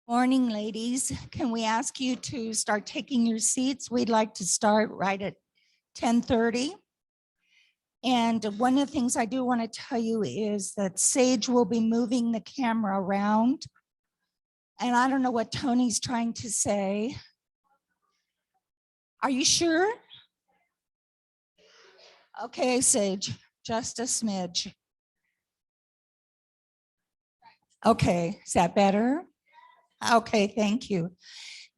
Morning, ladies. Can we ask you to start taking your seats? We'd like to start right at 10:30. And one of the things I do want to tell you is that Sage will be moving the camera around. And I don't know what Tony's trying to say. Are you sure? Okay, Sage, just a smidge. Okay, is that better? Okay, thank you.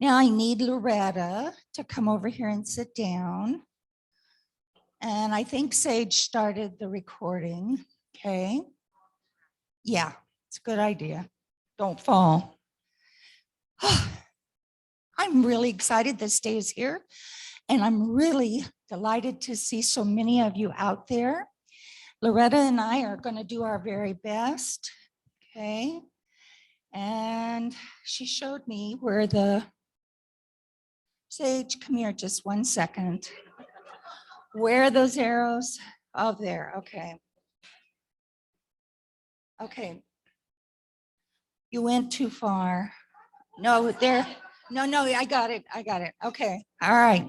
Now I need Loretta to come over here and sit down. And I think Sage started the recording. Okay. Yeah, it's a good idea. Don't fall. I'm really excited this day is here. And I'm really delighted to see so many of you out there. Loretta and I are going to do our very best. Okay. And she showed me where the Sage, come here just 1 second. Where are those arrows? Oh, there. Okay. Okay. You went too far. No, there. No, I got it. Okay. All right.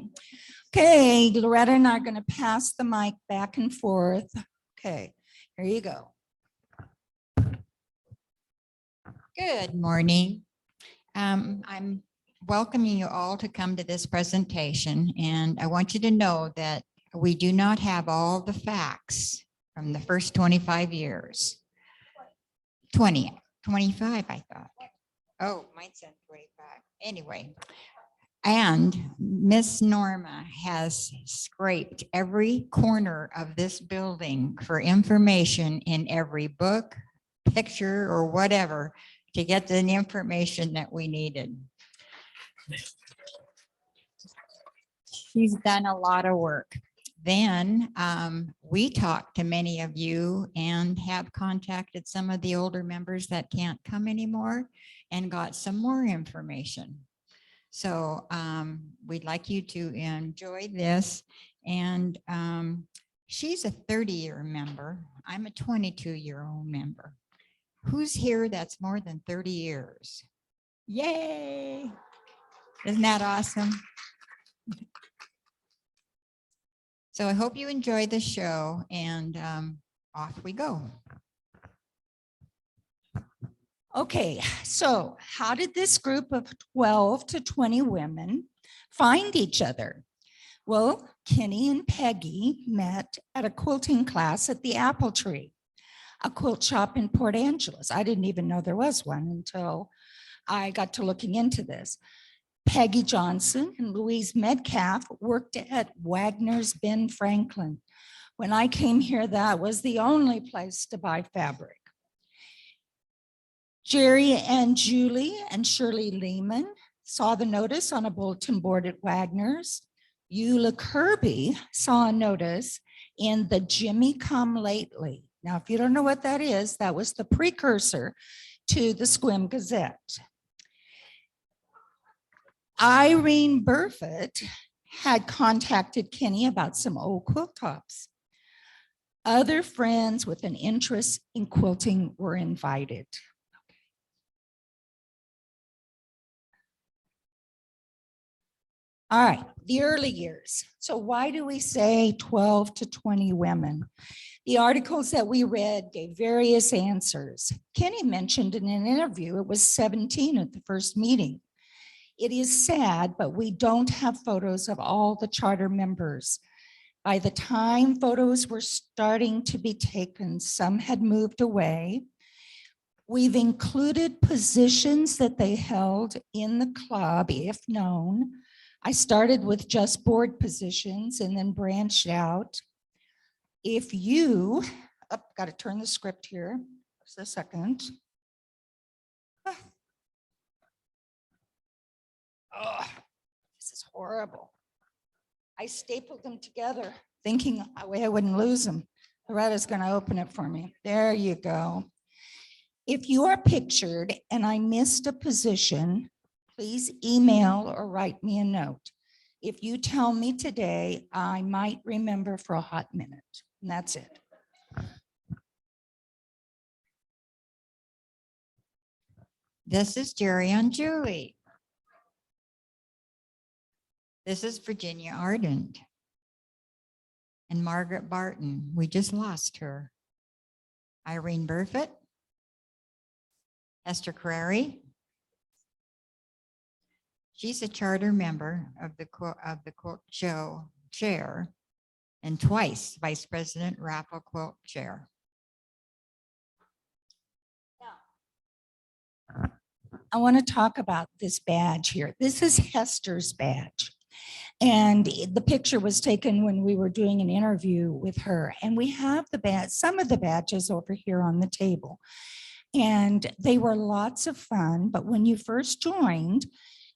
Okay. Loretta and I are going to pass the mic back and forth. Okay. Here you go. Good morning. I'm welcoming you all to come to this presentation, and I want you to know that we do not have all the facts from the first 25 years. 25, I thought. Oh, mine said 25. Anyway, and Miss Norma has scraped every corner of this building for information in every book, picture, or whatever to get the information that we needed. She's done a lot of work. Then we talked to many of you and have contacted some of the older members that can't come anymore and got some more information. So we'd like you to enjoy this. And she's a 30-year member. I'm a 22-year-old member. Who's here that's more than 30 years? Yay! Isn't that awesome? So I hope you enjoy the show, and off we go. Okay, so how did this group of 12 to 20 women find each other? Well, Kenny and Peggy met at a quilting class at the Apple Tree, a quilt shop in Port Angeles. I didn't even know there was one until I got to looking into this. Peggy Johnson and Louise Metcalf worked at Wagner's Ben Franklin. When I came here, that was the only place to buy fabric. Jerry and Julie and Shirley Lehman saw the notice on a bulletin board at Wagner's. Eula Kirby saw a notice in the Jimmy Come Lately. Now, if you don't know what that is, that was the precursor to the Squim Gazette. Irene Burfitt had contacted Kenny about some old quilt tops. Other friends with an interest in quilting were invited. All right, the early years. So why do we say 12 to 20 women? The articles that we read gave various answers. Kenny mentioned in an interview it was 17 at the first meeting. It is sad, but we don't have photos of all the charter members. By the time photos were starting to be taken, some had moved away. We've included positions that they held in the club, if known. I started with just board positions and then branched out. If you, got to turn the script here, just a second. Oh, this is horrible. I stapled them together thinking I wouldn't lose them. Loretta's going to open it for me. There you go. If you are pictured and I missed a position, please email or write me a note. If you tell me today, I might remember for a hot minute, and that's it. This is Jerry and Julie. This is Virginia Ardent. And Margaret Barton, we just lost her. Irene Burfitt. Hester Crary. She's a charter member of the Quilt Show chair and twice Vice President Raffle Quilt chair. I want to talk about this badge here. This is Hester's badge. And the picture was taken when we were doing an interview with her. And we have the badge, some of the badges over here on the table. And they were lots of fun. But when you first joined,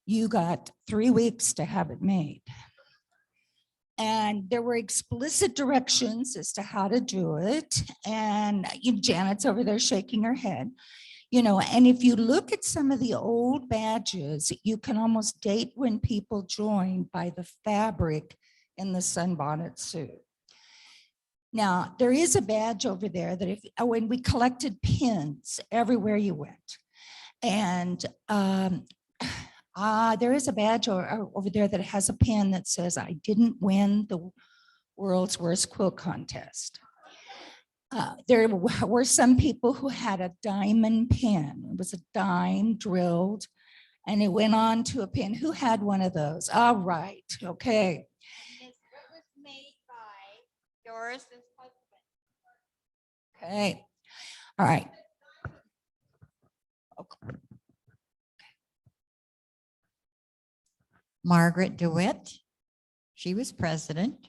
you got 3 weeks to have it made. And there were explicit directions as to how to do it. And Janet's over there shaking her head. And if you look at some of the old badges, you can almost date when people joined by the fabric in the sunbonnet suit. Now, there is a badge over there that when we collected pins everywhere you went. And there is a badge over there that has a pin that says, I didn't win the world's worst quilt contest. There were some people who had a diamond pin. It was a dime drilled and it went on to a pin. Who had one of those? All right. Okay. It was made by Doris's husband. Okay. All right. Okay. Margaret DeWitt, she was president.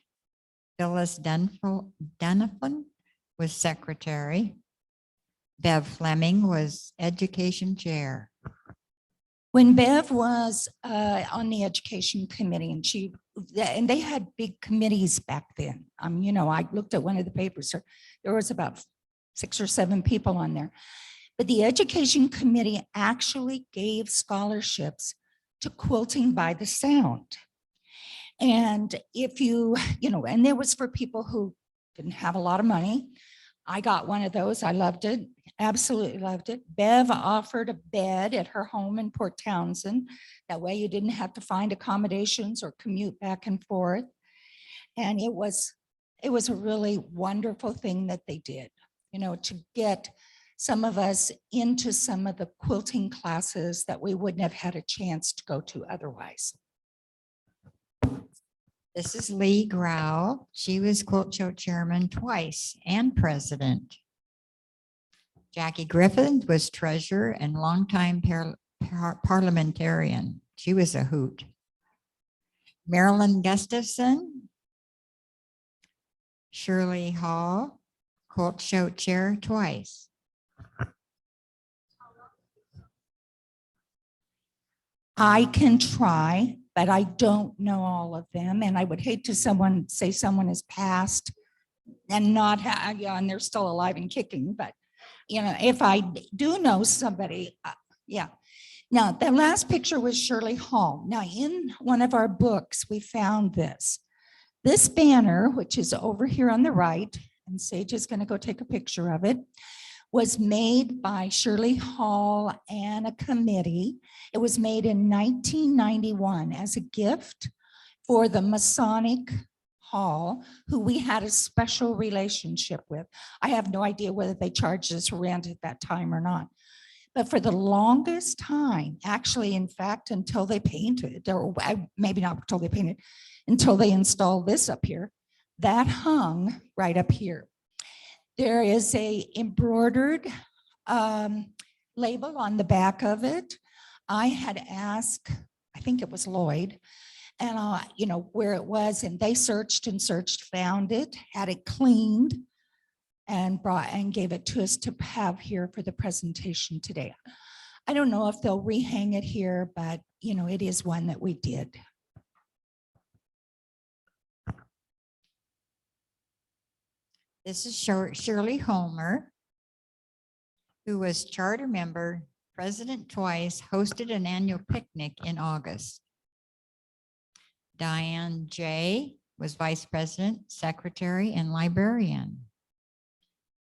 Phyllis Dunafin was secretary. Bev Fleming was education chair. When Bev was on the education committee, and they had big committees back then. I looked at one of the papers. There was about 6 or 7 people on there. But the education committee actually gave scholarships to quilting by the sound. And and there was for people who didn't have a lot of money. I got one of those. I loved it. Absolutely loved it. Bev offered a bed at her home in Port Townsend. That way you didn't have to find accommodations or commute back and forth. And it was a really wonderful thing that they did, to get some of us into some of the quilting classes that we wouldn't have had a chance to go to otherwise. This is Lee Grau. She was Quilt Show chairman twice and president. Jackie Griffith was treasurer and longtime parliamentarian. She was a hoot. Marilyn Gustafson, Shirley Hall, Quilt Show chair twice. I can try, but I don't know all of them. And I would hate to say someone has passed and not have, and they're still alive and kicking. But, if I do know somebody, yeah. Now, the last picture was Shirley Hall. Now, in one of our books, we found this. This banner, which is over here on the right, and Sage is going to go take a picture of it, was made by Shirley Hall and a committee. It was made in 1991 as a gift for the Masonic Hall, who we had a special relationship with. I have no idea whether they charged us rent at that time or not. But for the longest time, actually, in fact, until they painted, or maybe not until they painted, until they installed this up here, that hung right up here. There is a embroidered label on the back of it. I had asked, I think it was Lloyd, and where it was, and they searched and searched, found it, had it cleaned, and gave it to us to have here for the presentation today. I don't know if they'll rehang it here, but it is one that we did. This is Shirley Homer, who was charter member, president twice, hosted an annual picnic in August. Diane J. was vice president, secretary, and librarian.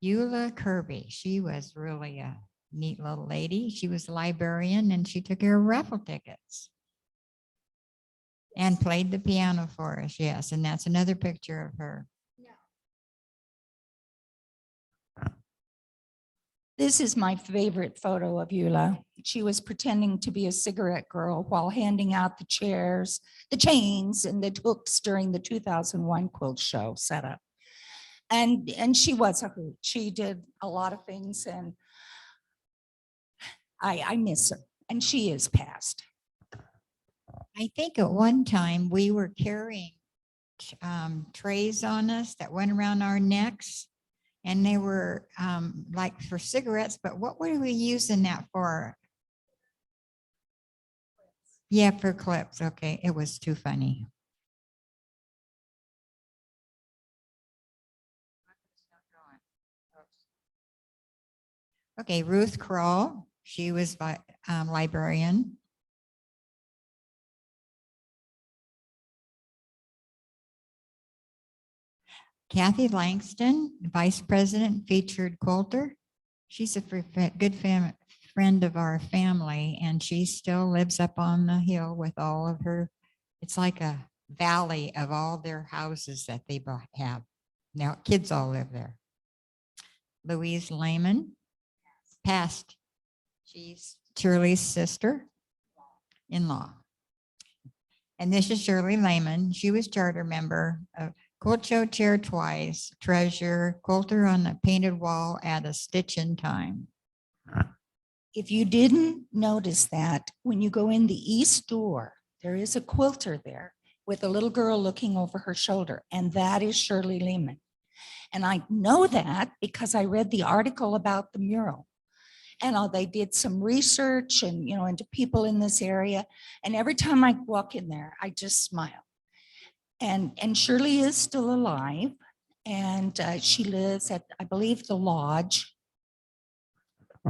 Eula Kirby, she was really a neat little lady. She was a librarian and she took care of raffle tickets. And played the piano for us, yes. And that's another picture of her. This is my favorite photo of Eula. She was pretending to be a cigarette girl while handing out the chairs, the chains, and the hooks during the 2001 quilt show setup. And she was a hoot. She did a lot of things, and I miss her. And she is passed. I think at one time we were carrying trays on us that went around our necks. And they were like for cigarettes, but what were we using that for? Yeah, for clips. Okay, it was too funny. Okay, Ruth Krull, she was librarian. Kathy Langston, Vice President, featured quilter. She's a good friend of our family, and she still lives up on the hill with all of her. It's like a valley of all their houses that they have. Now, kids all live there. Louise Lehman, passed. She's Shirley's sister-in-law. And this is Shirley Lehman. She was charter member of Quilt Show chair twice, treasurer, quilter on the painted wall at a stitch in time. If you didn't notice that, when you go in the east door, there is a quilter there with a little girl looking over her shoulder, and that is Shirley Lehman. And I know that because I read the article about the mural. And they did some research and, into people in this area. And every time I walk in there, I just smile. And Shirley is still alive, and she lives at, I believe, the lodge.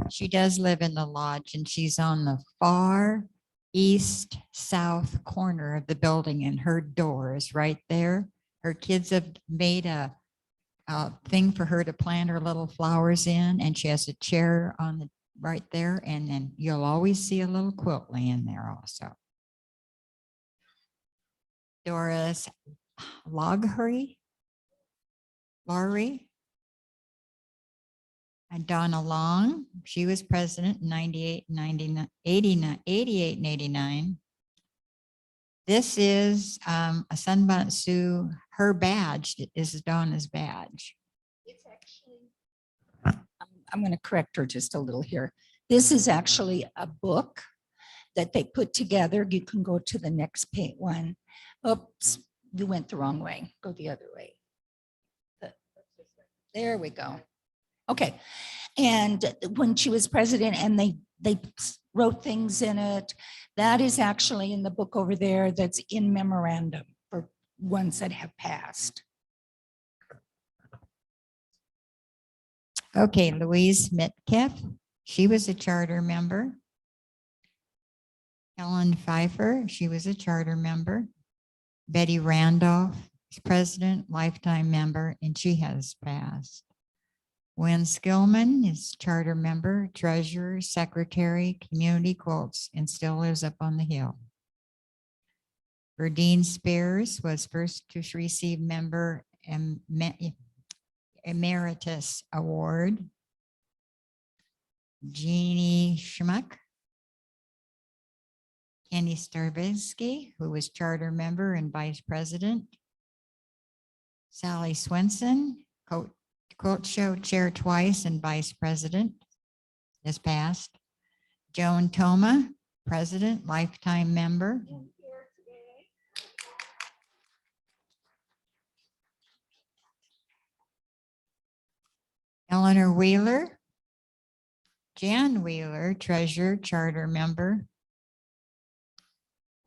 She does live in the lodge, and she's on the far east south corner of the building, and her door is right there. Her kids have made a thing for her to plant her little flowers in, and she has a chair on the right there, and then you'll always see a little quilt laying there also. Doris Loghry, and Donna Long. She was president in 98, 99, 89, 88 and 89. This is a Sunbonnet Sioux. Her badge is Donna's badge. It's actually, I'm going to correct her just a little here. This is actually a book that they put together. You can go to the next one. Oops, you went the wrong way. Go the other way. There we go. Okay. And when she was president, and they wrote things in it, that is actually in the book over there that's in memorandum for ones that have passed. Okay, Louise Metcalf, she was a charter member. Ellen Pfeiffer, she was a charter member. Betty Randolph, president, lifetime member, and she has passed. Gwen Skillman is charter member, treasurer, secretary, community quilts, and still lives up on the hill. Verdine Spears was first to receive member emeritus award. Jeannie Schmuck. Kenny Starvinsky, who was charter member and vice president. Sally Swenson, Quilt Show chair twice and vice president, has passed. Joan Toma, president, lifetime member. Eleanor Wheeler, Jan Wheeler, treasurer, charter member.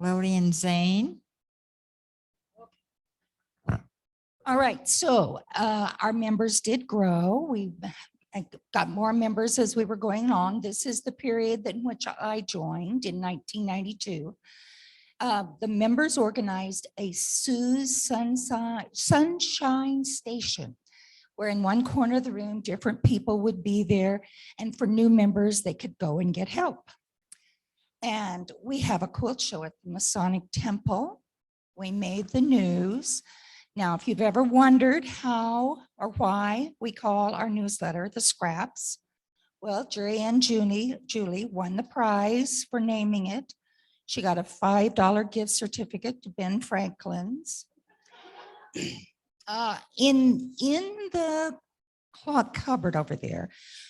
Lillian Zane. All right, so our members did grow. We got more members as we were going along. This is the period in which I joined in 1992. The members organized a Sioux Sunshine Station, where in one corner of the room, different people would be there. And for new members, they could go and get help. And we have a quilt show at the Masonic Temple. We made the news. Now, if you've ever wondered how or why we call our newsletter the Scraps, well, Judy Julie won the prize for naming it. She got a $5 gift certificate to Ben Franklin's. In the clock cupboard over there,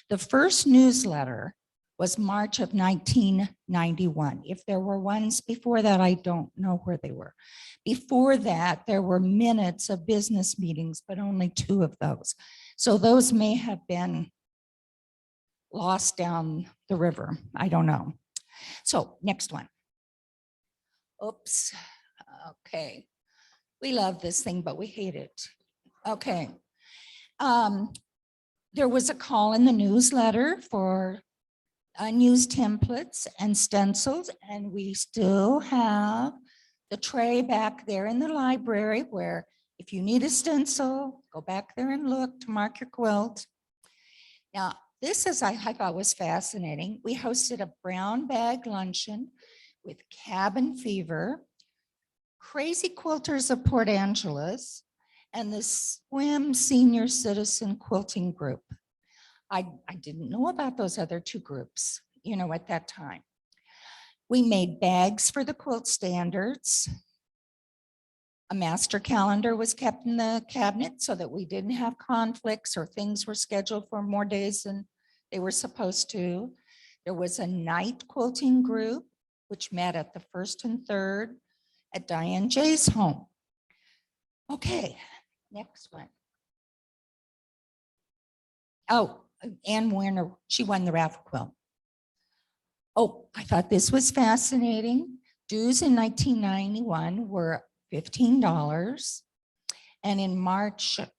the first newsletter was March of 1991. If there were ones before that, I don't know where they were. Before that, there were minutes of business meetings, but only 2 of those. So those may have been lost down the river. I don't know. So next one. Oops. Okay. We love this thing, but we hate it. Okay. There was a call in the newsletter for unused templates and stencils, and we still have the tray back there in the library where if you need a stencil, go back there and look to mark your quilt. Now, this is, I thought was fascinating. We hosted a brown bag luncheon with Cabin Fever, Crazy Quilters of Port Angeles, and the Swim Senior Citizen Quilting Group. I didn't know about those other 2 groups, you know, at that time. We made bags for the quilt standards. A master calendar was kept in the cabinet so that we didn't have conflicts or things were scheduled for more days than they were supposed to. There was a night quilting group, which met at the 1st and 3rd at Diane Jay's home. Okay, next one. Oh, Ann Werner, she won the Raffle quilt. Oh, I thought this was fascinating. Dues in 1991 were $15. And in March of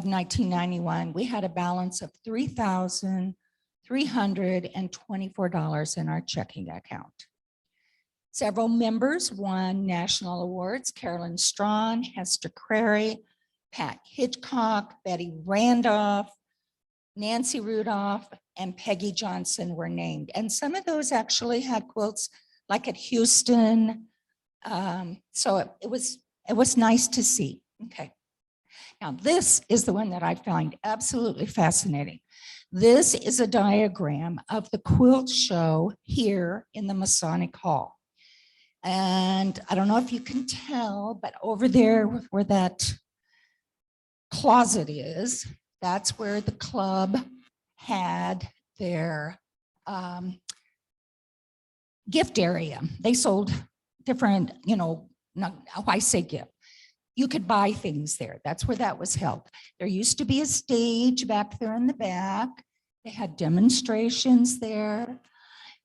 1991, we had a balance of $3,324 in our checking account. Several members won national awards. Carolyn Strawn, Hester Crary, Pat Hitchcock, Betty Randolph, Nancy Rudolph, and Peggy Johnson were named. And some of those actually had quilts like at Houston. So it was nice to see. Okay. Now this is the one that I find absolutely fascinating. This is a diagram of the quilt show here in the Masonic Hall. And I don't know if you can tell, but over there where that closet is, that's where the club had their gift area. They sold different, you know, I say gift. You could buy things there. That's where that was held. There used to be a stage back there in the back. They had demonstrations there.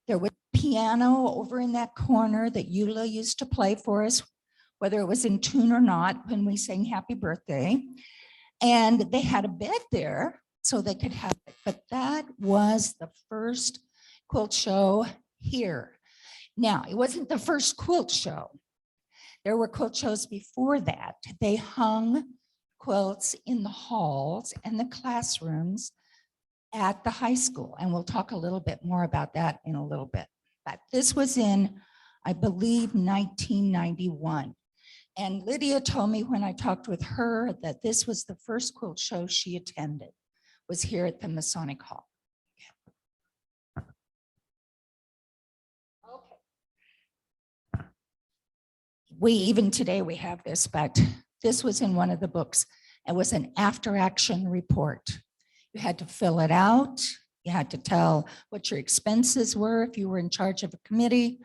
There was a piano over in that corner that Eula used to play for us, whether it was in tune or not, when we sang happy birthday. And they had a bed there so they could have it. But that was the first quilt show here. Now, it wasn't the first quilt show. There were quilt shows before that. They hung quilts in the halls and the classrooms at the high school. And we'll talk a little bit more about that in a little bit. But this was in, I believe, 1991. And Lydia told me when I talked with her that this was the first quilt show she attended, was here at the Masonic Hall. Okay. Even today we have this, but this was in one of the books. It was an after-action report. You had to fill it out. You had to tell what your expenses were if you were in charge of a committee,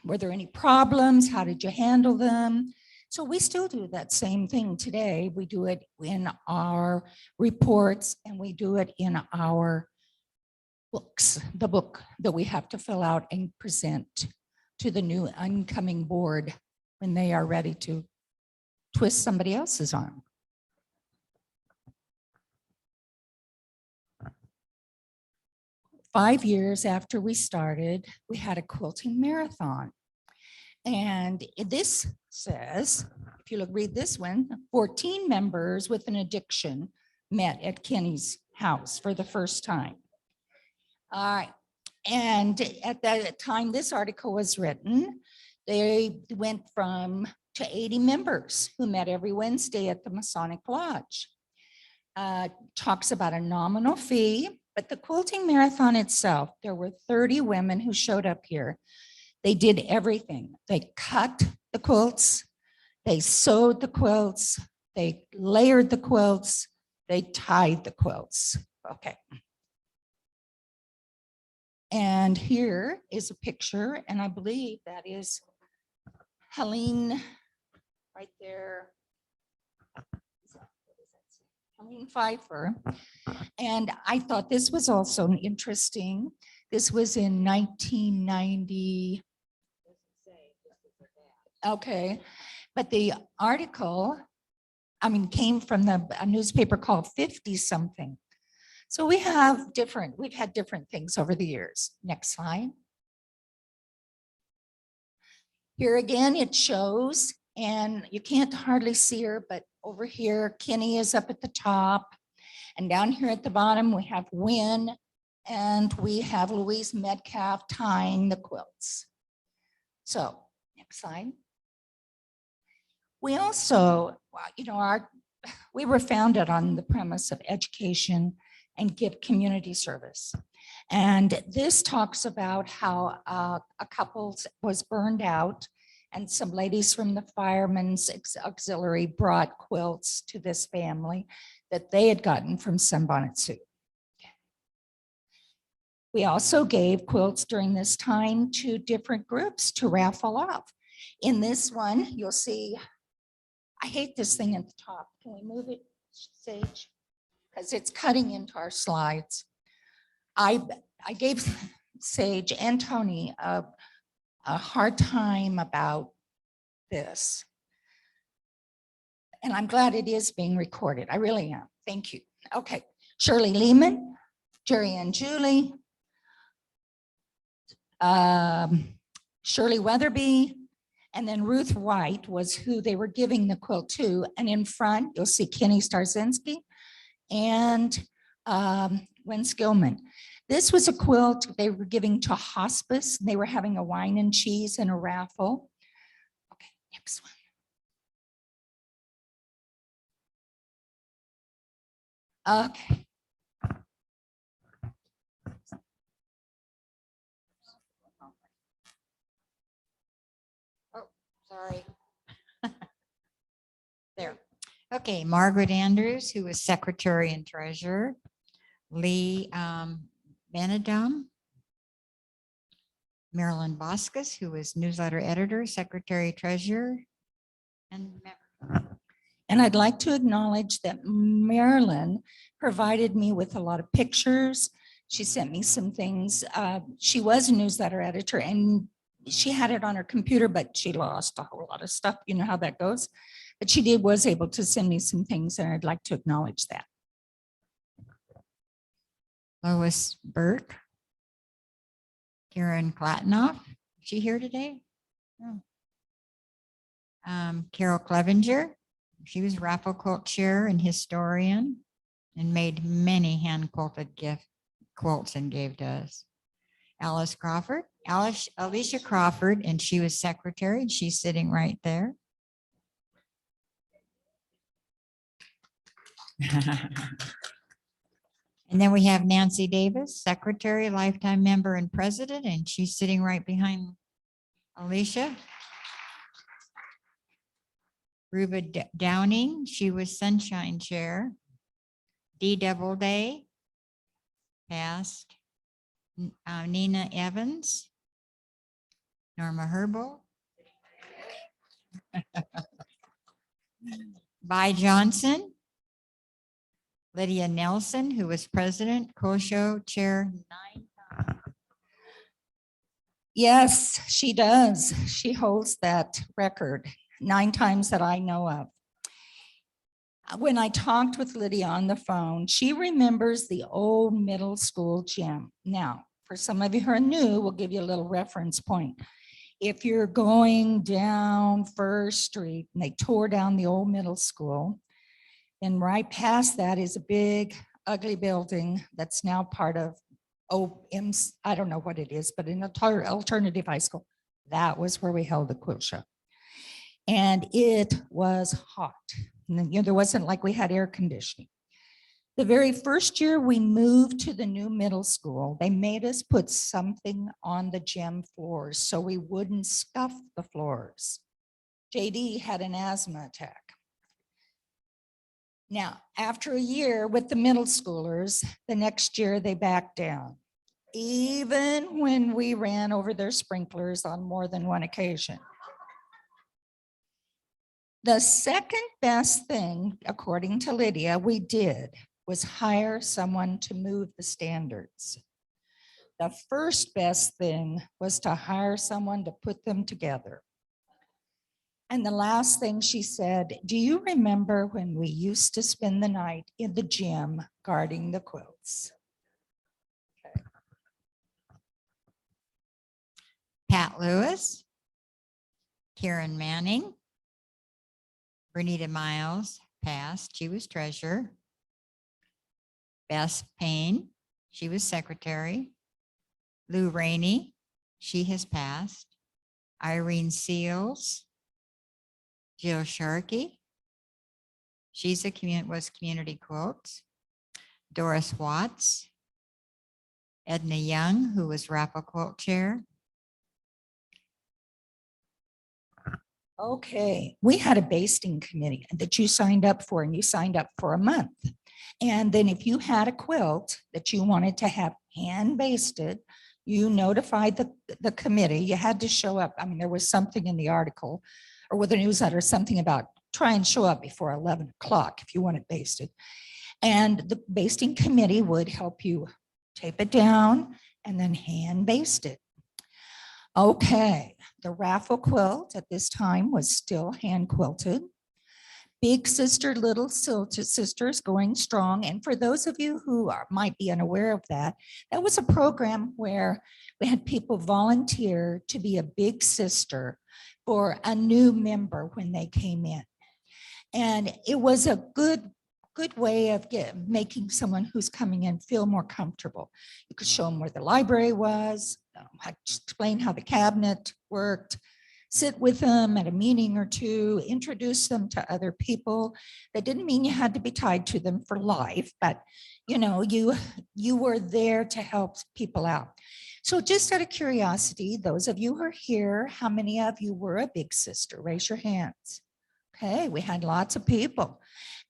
were there any problems? How did you handle them? So we still do that same thing today. We do it in our reports and we do it in our books, the book that we have to fill out and present to the new incoming board when they are ready to twist somebody else's arm. Five years after we started, we had a quilting marathon. And this says, if you read this one, 14 members with an addiction met at Kenny's house for the first time. All right. And at the time this article was written, they went from to 80 members who met every Wednesday at the Masonic Lodge. Talks about a nominal fee, but the quilting marathon itself, there were 30 women who showed up here. They did everything. They cut the quilts, they sewed the quilts, they layered the quilts, they tied the quilts. Okay. And here is a picture, and I believe that is Helene right there. Helene Pfeiffer. And I thought this was also interesting. This was in 1990. Okay, but the article, came from a newspaper called 50 something. So we've had different things over the years. Next slide. Here again, it shows, and you can't hardly see her, but over here, Kenny is up at the top. And down here at the bottom, we have Wynn, and we have Louise Metcalf tying the quilts. So next slide. We also, we were founded on the premise of education and give community service. And this talks about how a couple was burned out, and some ladies from the Firemen's Auxiliary brought quilts to this family that they had gotten from Sunbonnet Soup. We also gave quilts during this time to different groups to raffle off. In this one, you'll see, I hate this thing at the top. Can we move it, Sage? Because it's cutting into our slides. I gave Sage and Tony a hard time about this. And I'm glad it is being recorded. I really am. Thank you. Okay. Shirley Lehman, Jerry and Julie, Shirley Weatherby, and then Ruth White was who they were giving the quilt to. And in front, you'll see Kenny Starzinski and Wen Skillman. This was a quilt they were giving to hospice. They were having a wine and cheese and a raffle. Okay, next one. Okay. Oh, sorry. There. Okay, Margaret Andrews, who was secretary and treasurer. Lee Benedum. Marilyn Boscus, who was newsletter editor, secretary, treasurer. And I'd like to acknowledge that Marilyn provided me with a lot of pictures. She sent me some things. She was a newsletter editor and she had it on her computer, but she lost a whole lot of stuff. You know how that goes. But she was able to send me some things, and I'd like to acknowledge that. Lois Burke. Karen Klatnoff. Is she here today? No. Carol Clevenger. She was Raffle quilt chair and historian and made many hand quilted quilts and gave to us. Alicia Crawford, and she was secretary, and she's sitting right there. And then we have Nancy Davis, secretary, lifetime member and president, and she's sitting right behind Alicia. Ruba Downing, she was sunshine chair. Dee Doubleday, passed. Nina Evans, Norma Herbal. Vi Johnson. Lydia Nelson, who was president, co-show chair 9 times. Yes, she does. She holds that record 9 times that I know of. When I talked with Lydia on the phone, she remembers the old middle school gym. Now, for some of you who are new, we'll give you a little reference point. if you're going down First Street and they tore down the old middle school, and right past that is a big ugly building that's now part of OM's, I don't know what it is, but an alternative high school. That was where we held the quilt show. And it was hot. And then, there wasn't like we had air conditioning. The very first year we moved to the new middle school, they made us put something on the gym floors so we wouldn't scuff the floors. Jaydee had an asthma attack. Now, after a year with the middle schoolers, the next year they backed down, even when we ran over their sprinklers on more than one occasion. The second best thing, according to Lydia, we did was hire someone to move the standards. The first best thing was to hire someone to put them together. And the last thing she said, do you remember when we used to spend the night in the gym guarding the quilts? Okay. Pat Lewis, Karen Manning, Bernita Miles, passed, she was treasurer. Bess Payne, she was secretary. Lou Rainey, she has passed. Irene Seals, Jill Sharkey, she's was community quilts. Doris Watts, Edna Young, who was Raffle quilt chair. Okay, we had a basting committee that you signed up for, and you signed up for a month. And then if you had a quilt that you wanted to have hand basted, you notified the committee. You had to show up. I mean, there was something in the article or with the newsletter, something about try and show up before 11 o'clock if you want it basted. And the basting committee would help you tape it down and then hand baste it. Okay, the Raffle quilt at this time was still hand quilted. Big Sister, Little Sisters going strong. And for those of you who might be unaware of that, that was a program where we had people volunteer to be a big sister for a new member when they came in. And it was a good way of making someone who's coming in feel more comfortable. You could show them where the library was, explain how the cabinet worked, sit with them at a meeting or two, introduce them to other people. That didn't mean you had to be tied to them for life, but you were there to help people out. So just out of curiosity, those of you who are here, how many of you were a big sister? Raise your hands. Okay, we had lots of people.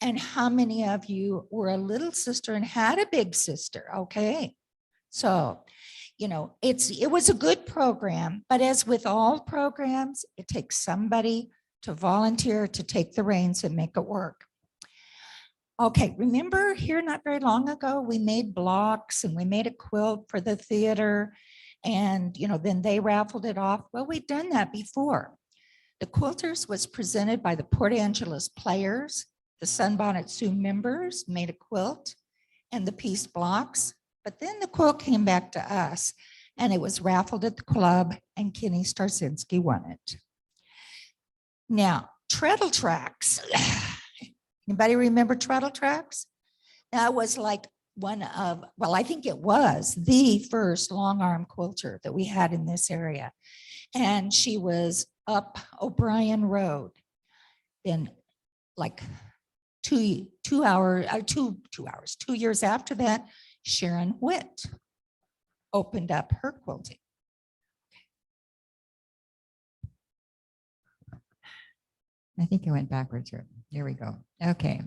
And how many of you were a little sister and had a big sister? Okay, so it was a good program, but as with all programs, it takes somebody to volunteer to take the reins and make it work. Okay, remember here not very long ago, we made blocks and we made a quilt for the theater and, then they raffled it off. Well, we'd done that before. The Quilters was presented by the Port Angeles Players. The SUNBONNET Sioux members made a quilt and the piece blocks. But then the quilt came back to us and it was raffled at the club and Kenny Starsinski won it. Now, treadle tracks. Anybody remember treadle tracks? That was like I think it was the first long arm quilter that we had in this area. And she was up O'Brien Road. Then like 2 years after that, Sharon Witt opened up her quilting. I think I went backwards here. Here we go. Okay.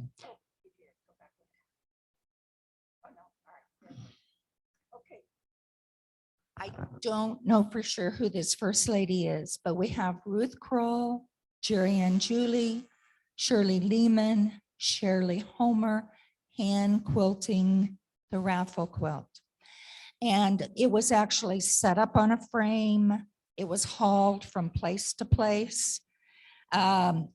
I don't know for sure who this first lady is, but we have Ruth Krull, Jerry and Julie, Shirley Lehman, Shirley Homer, hand quilting the Raffle quilt. And it was actually set up on a frame. It was hauled from place to place. And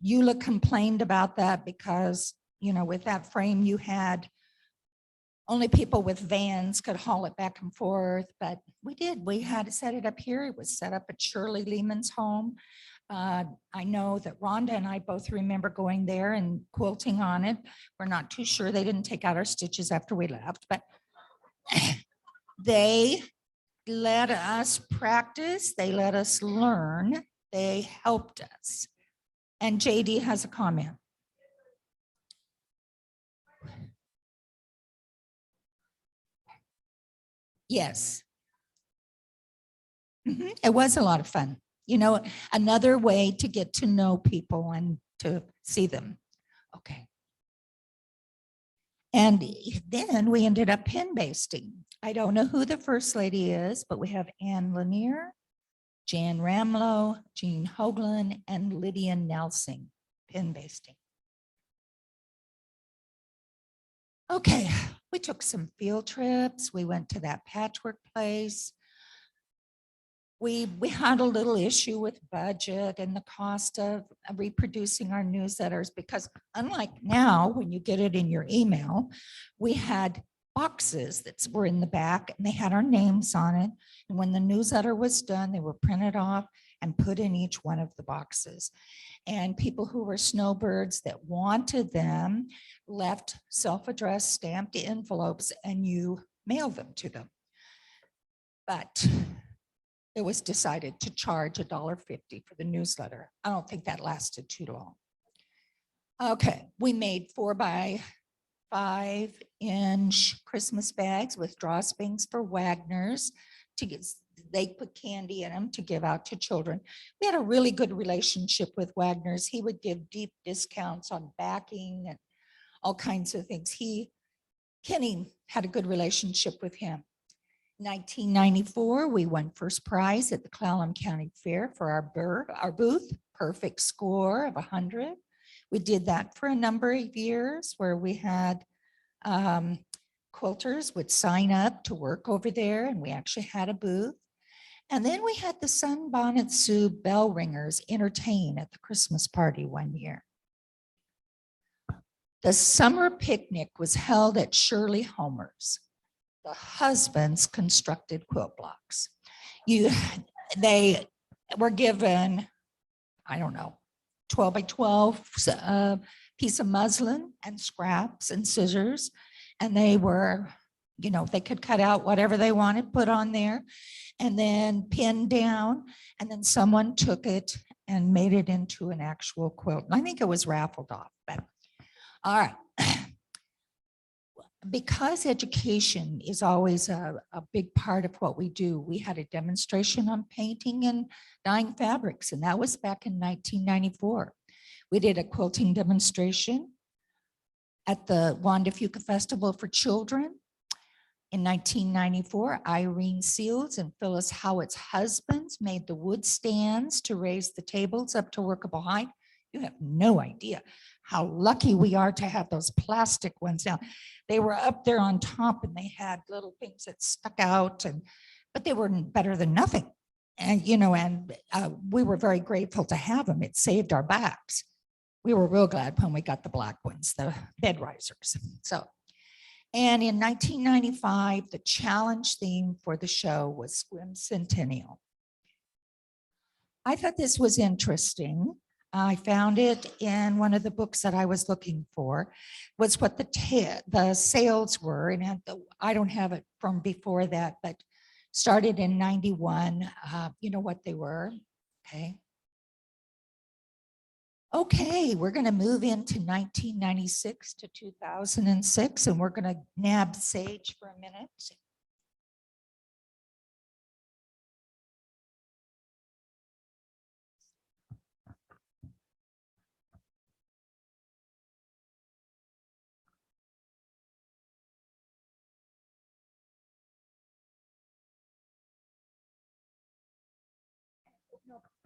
Eula complained about that because, with that frame you had Only people with vans could haul it back and forth, but we did. We had to set it up here. It was set up at Shirley Lehman's home. I know that Rhonda and I both remember going there and quilting on it. We're not too sure. They didn't take out our stitches after we left, but they let us practice. They let us learn. They helped us. And Jaydee has a comment. Yes. It was a lot of fun. You know, another way to get to know people and to see them. Okay. And then we ended up pin basting. I don't know who the first lady is, but we have Ann Lanier, Jan Ramlow, Jean Hoagland, and Lydia Nelson pin basting. Okay, we took some field trips. We went to that patchwork place. We had a little issue with budget and the cost of reproducing our newsletters, because unlike now, when you get it in your email, we had boxes that were in the back and they had our names on it. And when the newsletter was done, they were printed off and put in each one of the boxes. And people who were snowbirds that wanted them left self-addressed stamped envelopes and you mailed them to them. But it was decided to charge $1.50 for the newsletter. I don't think that lasted too long. Okay, we made 4x5-inch Christmas bags with drawstrings for Wagner's to get, they put candy in them to give out to children. We had a really good relationship with Wagner's. He would give deep discounts on backing and all kinds of things. Kenny had a good relationship with him. 1994, we won first prize at the Clallam County Fair for our booth, perfect score of 100. We did that for a number of years where we had quilters would sign up to work over there, and we actually had a booth. And then we had the Sunbonnet Sioux bell ringers entertain at the Christmas party one year. The summer picnic was held at Shirley Homer's. The husbands constructed quilt blocks. They were given, I don't know, 12 by 12 piece of muslin and scraps and scissors. And they were, you know, they could cut out whatever they wanted, put on there, and then pin down. And then someone took it and made it into an actual quilt. And I think it was raffled off, but all right. Because education is always a big part of what we do, we had a demonstration on painting and dyeing fabrics, and that was back in 1994. We did a quilting demonstration at the Wanda Fuca Festival for Children. In 1994, Irene Seals and Phyllis Howitt's husbands made the wood stands to raise the tables up to workable height. You have no idea how lucky we are to have those plastic ones now. They were up there on top and they had little things that stuck out, but they were better than nothing. And, you know, we were very grateful to have them. It saved our backs. We were real glad when we got the black ones, the bed risers. So, and in 1995, the challenge theme for the show was Swim Centennial. I thought this was interesting. I found it in one of the books that I was looking for, was what the sales were. And I don't have it from before that, but started in 91, you know what they were, okay. Okay, we're gonna move into 1996 to 2006, and we're gonna nab Sage for a minute.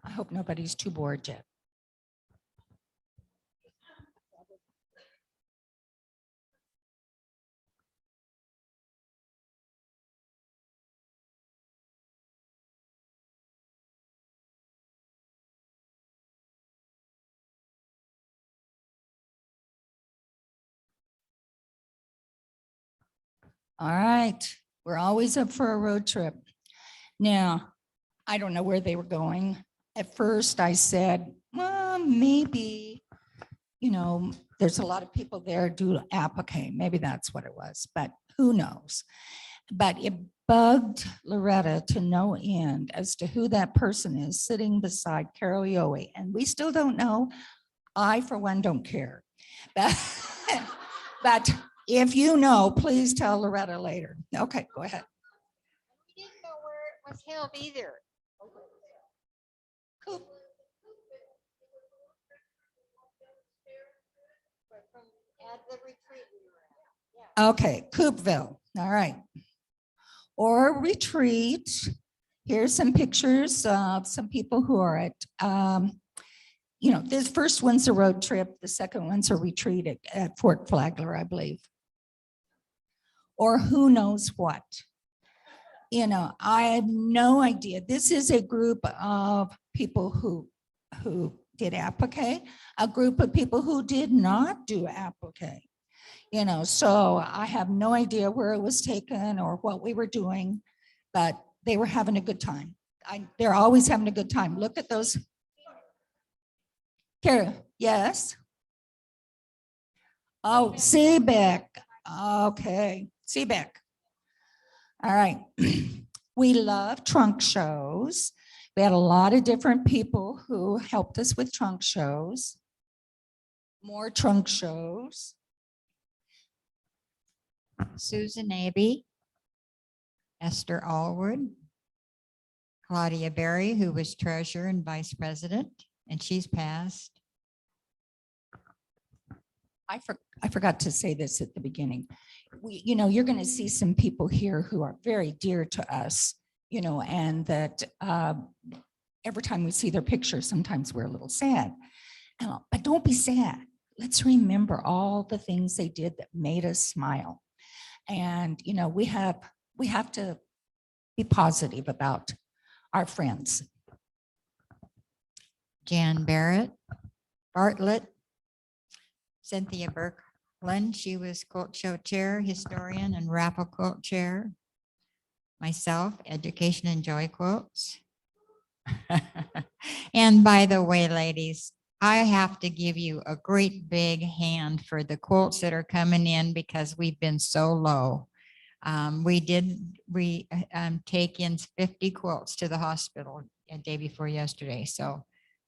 I hope nobody's too bored yet. All right, we're always up for a road trip. Now, I don't know where they were going. At first I said, well, maybe, there's a lot of people there do applique. Maybe that's what it was, but who knows? But it bugged Loretta to no end as to who that person is sitting beside Carol Yohe. And we still don't know. I, for one, don't care. But if you know, please tell Loretta later. Okay, go ahead. We didn't know where it was held either. Coop. At the retreat we were at. Okay, Coopville. All right. Or retreat. Here's some pictures of some people who are at, this first one's a road trip. The second one's a retreat at Fort Flagler, I believe. Or who knows what. I have no idea. This is a group of people who did applique, a group of people who did not do applique. So I have no idea where it was taken or what we were doing, but they were having a good time. They're always having a good time. Look at those. Kara, yes? Oh, Seebeck. Okay, Seebeck. All right. We love trunk shows. We had a lot of different people who helped us with trunk shows. More trunk shows. Susan Abbey, Esther Allwood, Claudia Berry, who was treasurer and vice president, and she's passed. I forgot to say this at the beginning. You're going to see some people here who are very dear to us, and that every time we see their picture, sometimes we're a little sad. But don't be sad. Let's remember all the things they did that made us smile. And, we have to be positive about our friends. Jan Bartlett, Cynthia Birkland, she was quilt show chair, historian, and Raffle quilt chair. Myself, education and joy quilts. And by the way, ladies, I have to give you a great big hand for the quilts that are coming in because we've been so low. We take in 50 quilts to the hospital the day before yesterday. So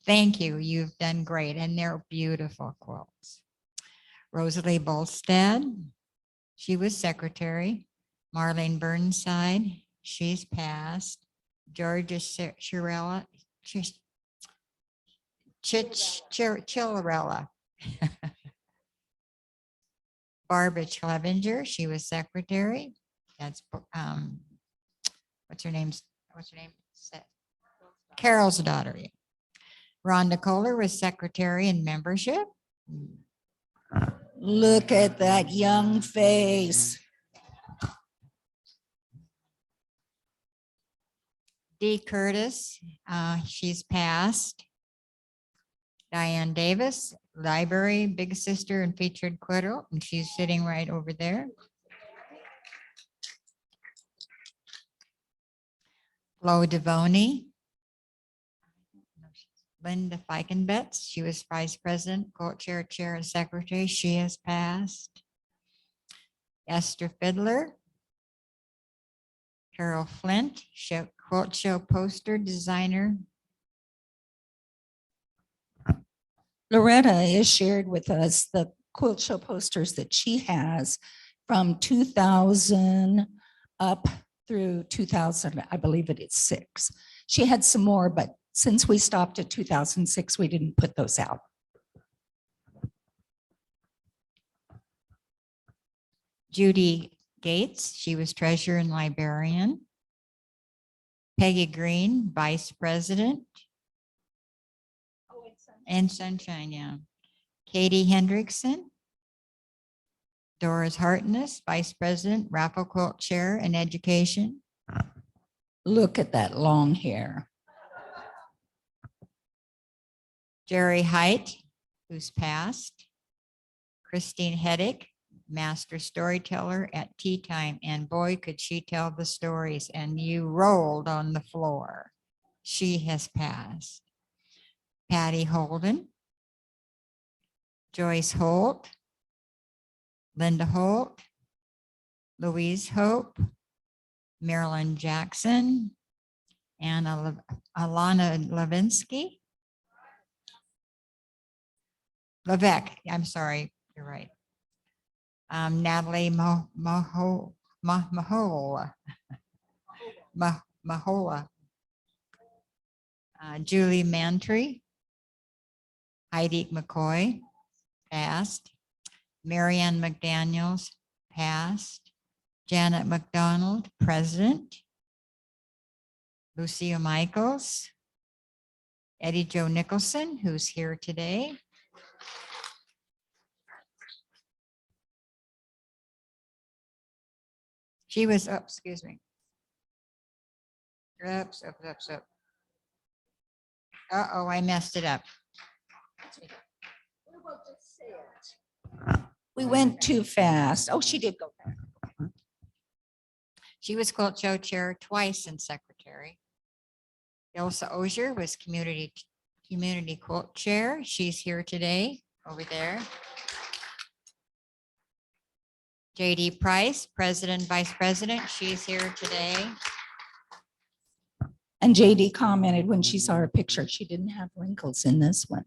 thank you. You've done great. And they're beautiful quilts. Rosalie Bolstad, she was secretary. Marlene Burnside, she's passed. Georgia Chillerella, Barbara Clevenger, she was secretary. That's what's her name? Carol's daughter. Rhonda Coler was secretary and membership. Look at that young face. Dee Curtis, she's passed. Diane Davis, library, big sister and featured quilt, and she's sitting right over there. Flo Devoni. Linda Feigenbetz, she was vice president, quilt chair, and secretary. She has passed. Esther Fiddler. Carol Flint, quilt show poster designer. Loretta has shared with us the quilt show posters that she has from 2000 up through 2000, I believe it is 6. She had some more, but since we stopped at 2006, we didn't put those out. Judy Gates, she was treasurer and librarian. Peggy Green, vice president. And Sunshine, yeah. Katie Hendrickson. Doris Hartness, vice president, Raffle quilt chair and education. Look at that long hair. Jerry Height, who's passed. Christine Heddick, master storyteller at tea time, and boy, could she tell the stories, and you rolled on the floor. She has passed. Patty Holden, Joyce Holt, Linda Holt, Louise Hope, Marilyn Jackson, Alana Levinsky. Levesque, I'm sorry, you're right. Natalie Mahola, Julie Mantry, Heidi McCoy, passed. Marianne McDaniels, passed. Janet McDonald, president. Lucia Michaels, Eddie Joe Nicholson, who's here today. She was up, excuse me. Up. Uh-oh, I messed it up. We went too fast. Oh, she did go fast. She was Quilt Show Chair twice and Secretary. Elsa Ozier was Community Quilt Chair. She's here today, over there. Jay Dee Price, President, Vice President. She's here today. And Jaydee commented when she saw her picture, she didn't have wrinkles in this one.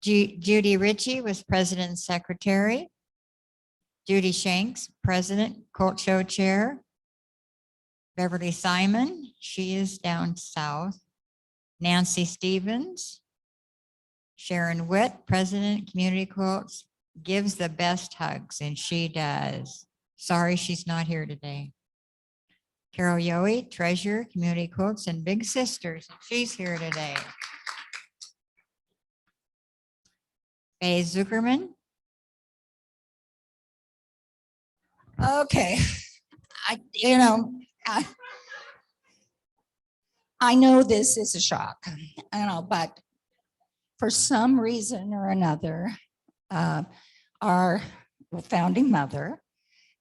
Judy Ritchie was President and Secretary. Judy Shanks, President, Quilt Show Chair. Beverly Simon, she is down south. Nancy Stevens. Sharon Witt, President, Community Quilts, gives the best hugs, and she does. Sorry she's not here today. Carol Yohe, Treasurer, Community Quilts and Big Sisters, she's here today. Faye Zuckerman. Okay, I know this is a shock, but for some reason or another, our founding mother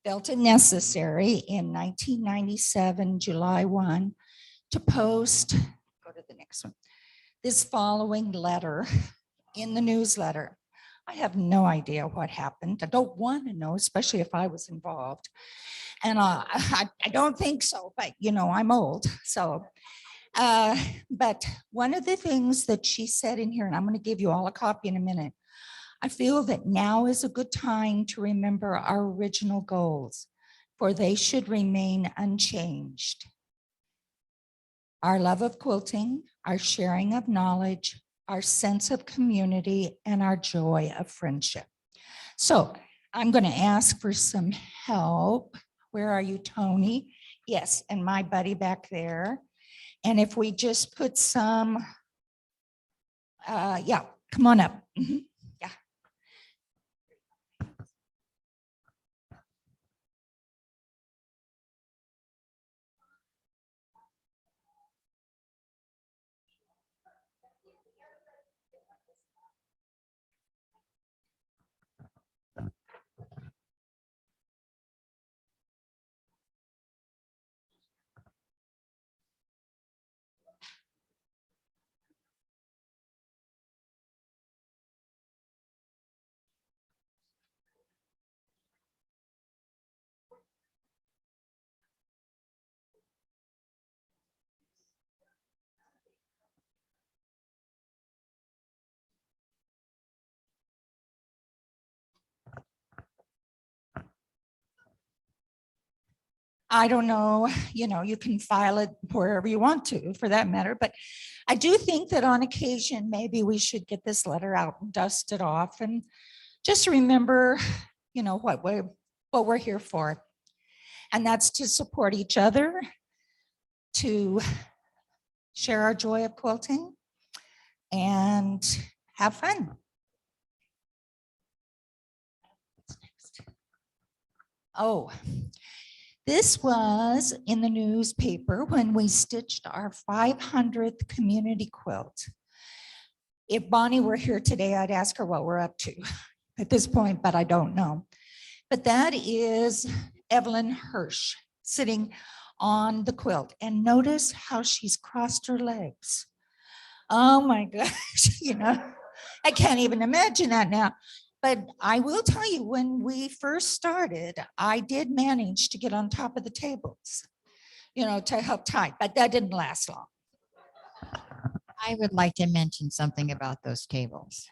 felt it necessary in 1997, July 1, to post, go to the next one, this following letter in the newsletter. I have no idea what happened. I don't want to know, especially if I was involved. And I don't think so, but I'm old. So, but one of the things that she said in here, and I'm going to give you all a copy in a minute, I feel that now is a good time to remember our original goals, for they should remain unchanged. Our love of quilting, our sharing of knowledge, our sense of community, and our joy of friendship. So I'm going to ask for some help. Where are you, Tony? Yes, and my buddy back there. And if we just put some, yeah, come on up. Mm-hmm. Yeah. I don't know, you can file it wherever you want to for that matter, but I do think that on occasion, maybe we should get this letter out and dust it off and just remember, what we're here for. And that's to support each other, to share our joy of quilting and have fun. Oh, this was in the newspaper when we stitched our 500th community quilt. If Bonnie were here today, I'd ask her what we're up to at this point, but I don't know. But that is Evelyn Hirsch sitting on the quilt. And notice how she's crossed her legs. Oh my gosh, I can't even imagine that now. But I will tell you, when we first started, I did manage to get on top of the tables, to help tie, but that didn't last long. I would like to mention something about those tables.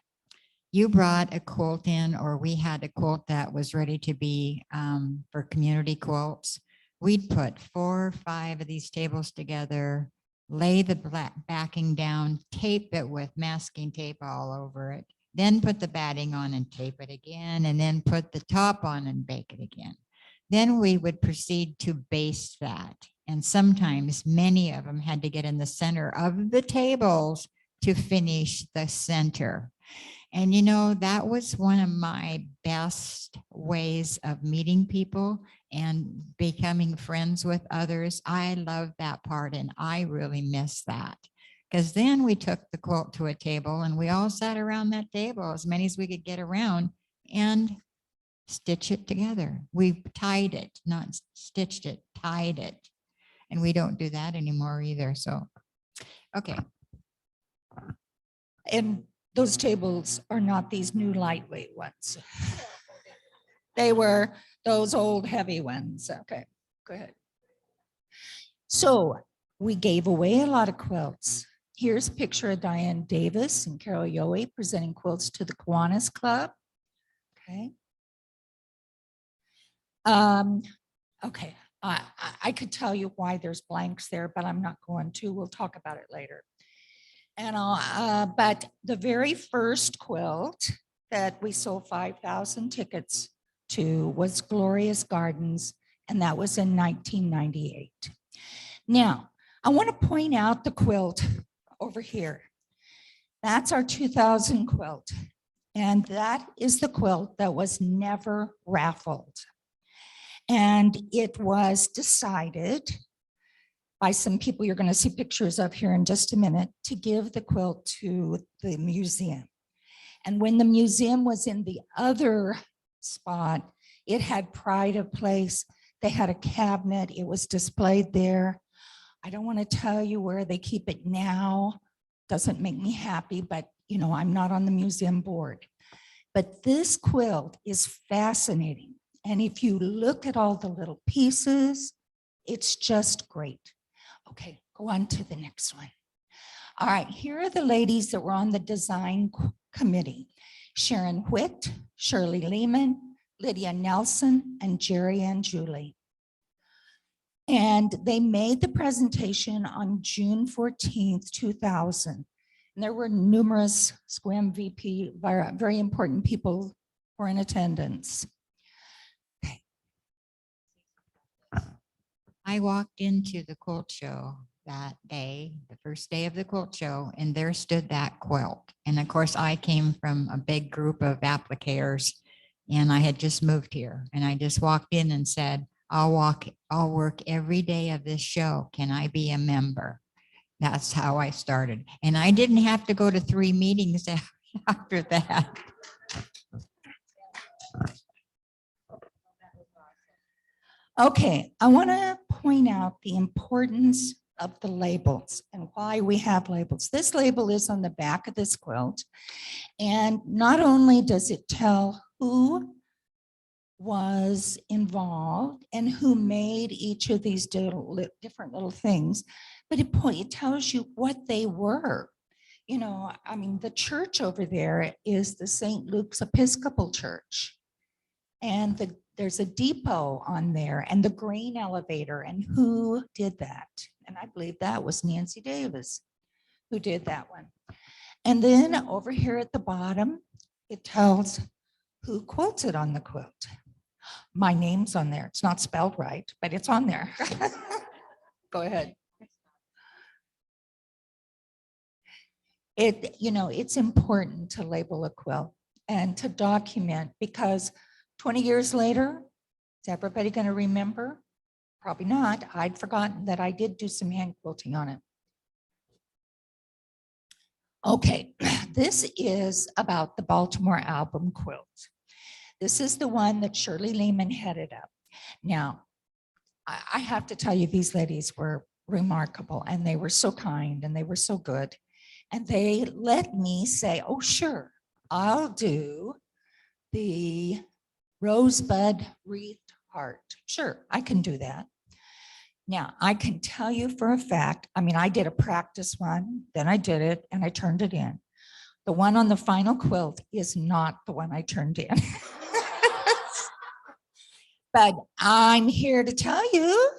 You brought a quilt in, or we had a quilt that was ready to be for community quilts. We'd put 4 or 5 of these tables together, lay the black backing down, tape it with masking tape all over it, then put the batting on and tape it again, and then put the top on and bake it again. Then we would proceed to base that. And sometimes many of them had to get in the center of the tables to finish the center. And that was one of my best ways of meeting people and becoming friends with others. I love that part, and I really miss that. Because then we took the quilt to a table and we all sat around that table, as many as we could get around, and stitch it together. We tied it, not stitched it, tied it. And we don't do that anymore either. So, okay. And those tables are not these new lightweight ones. They were those old heavy ones. Okay, go ahead. So we gave away a lot of quilts. Here's a picture of Diane Davis and Carol Yohe presenting quilts to the Kiwanis Club. Okay. Okay, I could tell you why there's blanks there, but I'm not going to. We'll talk about it later. And but the very first quilt that we sold 5,000 tickets to was Glorious Gardens, and that was in 1998. Now, I want to point out the quilt over here. That's our 2000 quilt, and that is the quilt that was never raffled. And it was decided by some people you're going to see pictures of here in just a minute to give the quilt to the museum. And when the museum was in the other spot, it had pride of place. They had a cabinet. It was displayed there. I don't want to tell you where they keep it now. Doesn't make me happy, but I'm not on the museum board. But this quilt is fascinating. And if you look at all the little pieces, it's just great. Okay, go on to the next one. All right, here are the ladies that were on the design committee. Sharon Whitt, Shirley Lehman, Lydia Nelson, and Jerry and Julie. And they made the presentation on June 14th, 2000. And there were numerous SQUAM VP, very important people were in attendance. I walked into the quilt show that day, the first day of the quilt show, and there stood that quilt. And of course, I came from a big group of applicators, and I had just moved here. And I just walked in and said, I'll work every day of this show. Can I be a member? That's how I started. And I didn't have to go to 3 meetings after that. Okay, I want to point out the importance of the labels and why we have labels. This label is on the back of this quilt. And not only does it tell who was involved and who made each of these different little things, but it tells you what they were. The church over there is the St. Luke's Episcopal Church. And there's a depot on there and the grain elevator and who did that. And I believe that was Nancy Davis who did that one. And then over here at the bottom, it tells who quilted on the quilt. My name's on there. It's not spelled right, but it's on there. Go ahead. It's important to label a quilt and to document, because 20 years later, is everybody going to remember? Probably not. I'd forgotten that I did do some hand quilting on it. Okay, this is about the Baltimore album quilt. This is the one that Shirley Lehman headed up. Now, I have to tell you, these ladies were remarkable, and they were so kind, and they were so good. And they let me say, oh, sure, I'll do the rosebud wreath heart. Sure, I can do that. Now, I can tell you for a fact, I mean, I did a practice one, then I did it, and I turned it in. The one on the final quilt is not the one I turned in. But I'm here to tell you,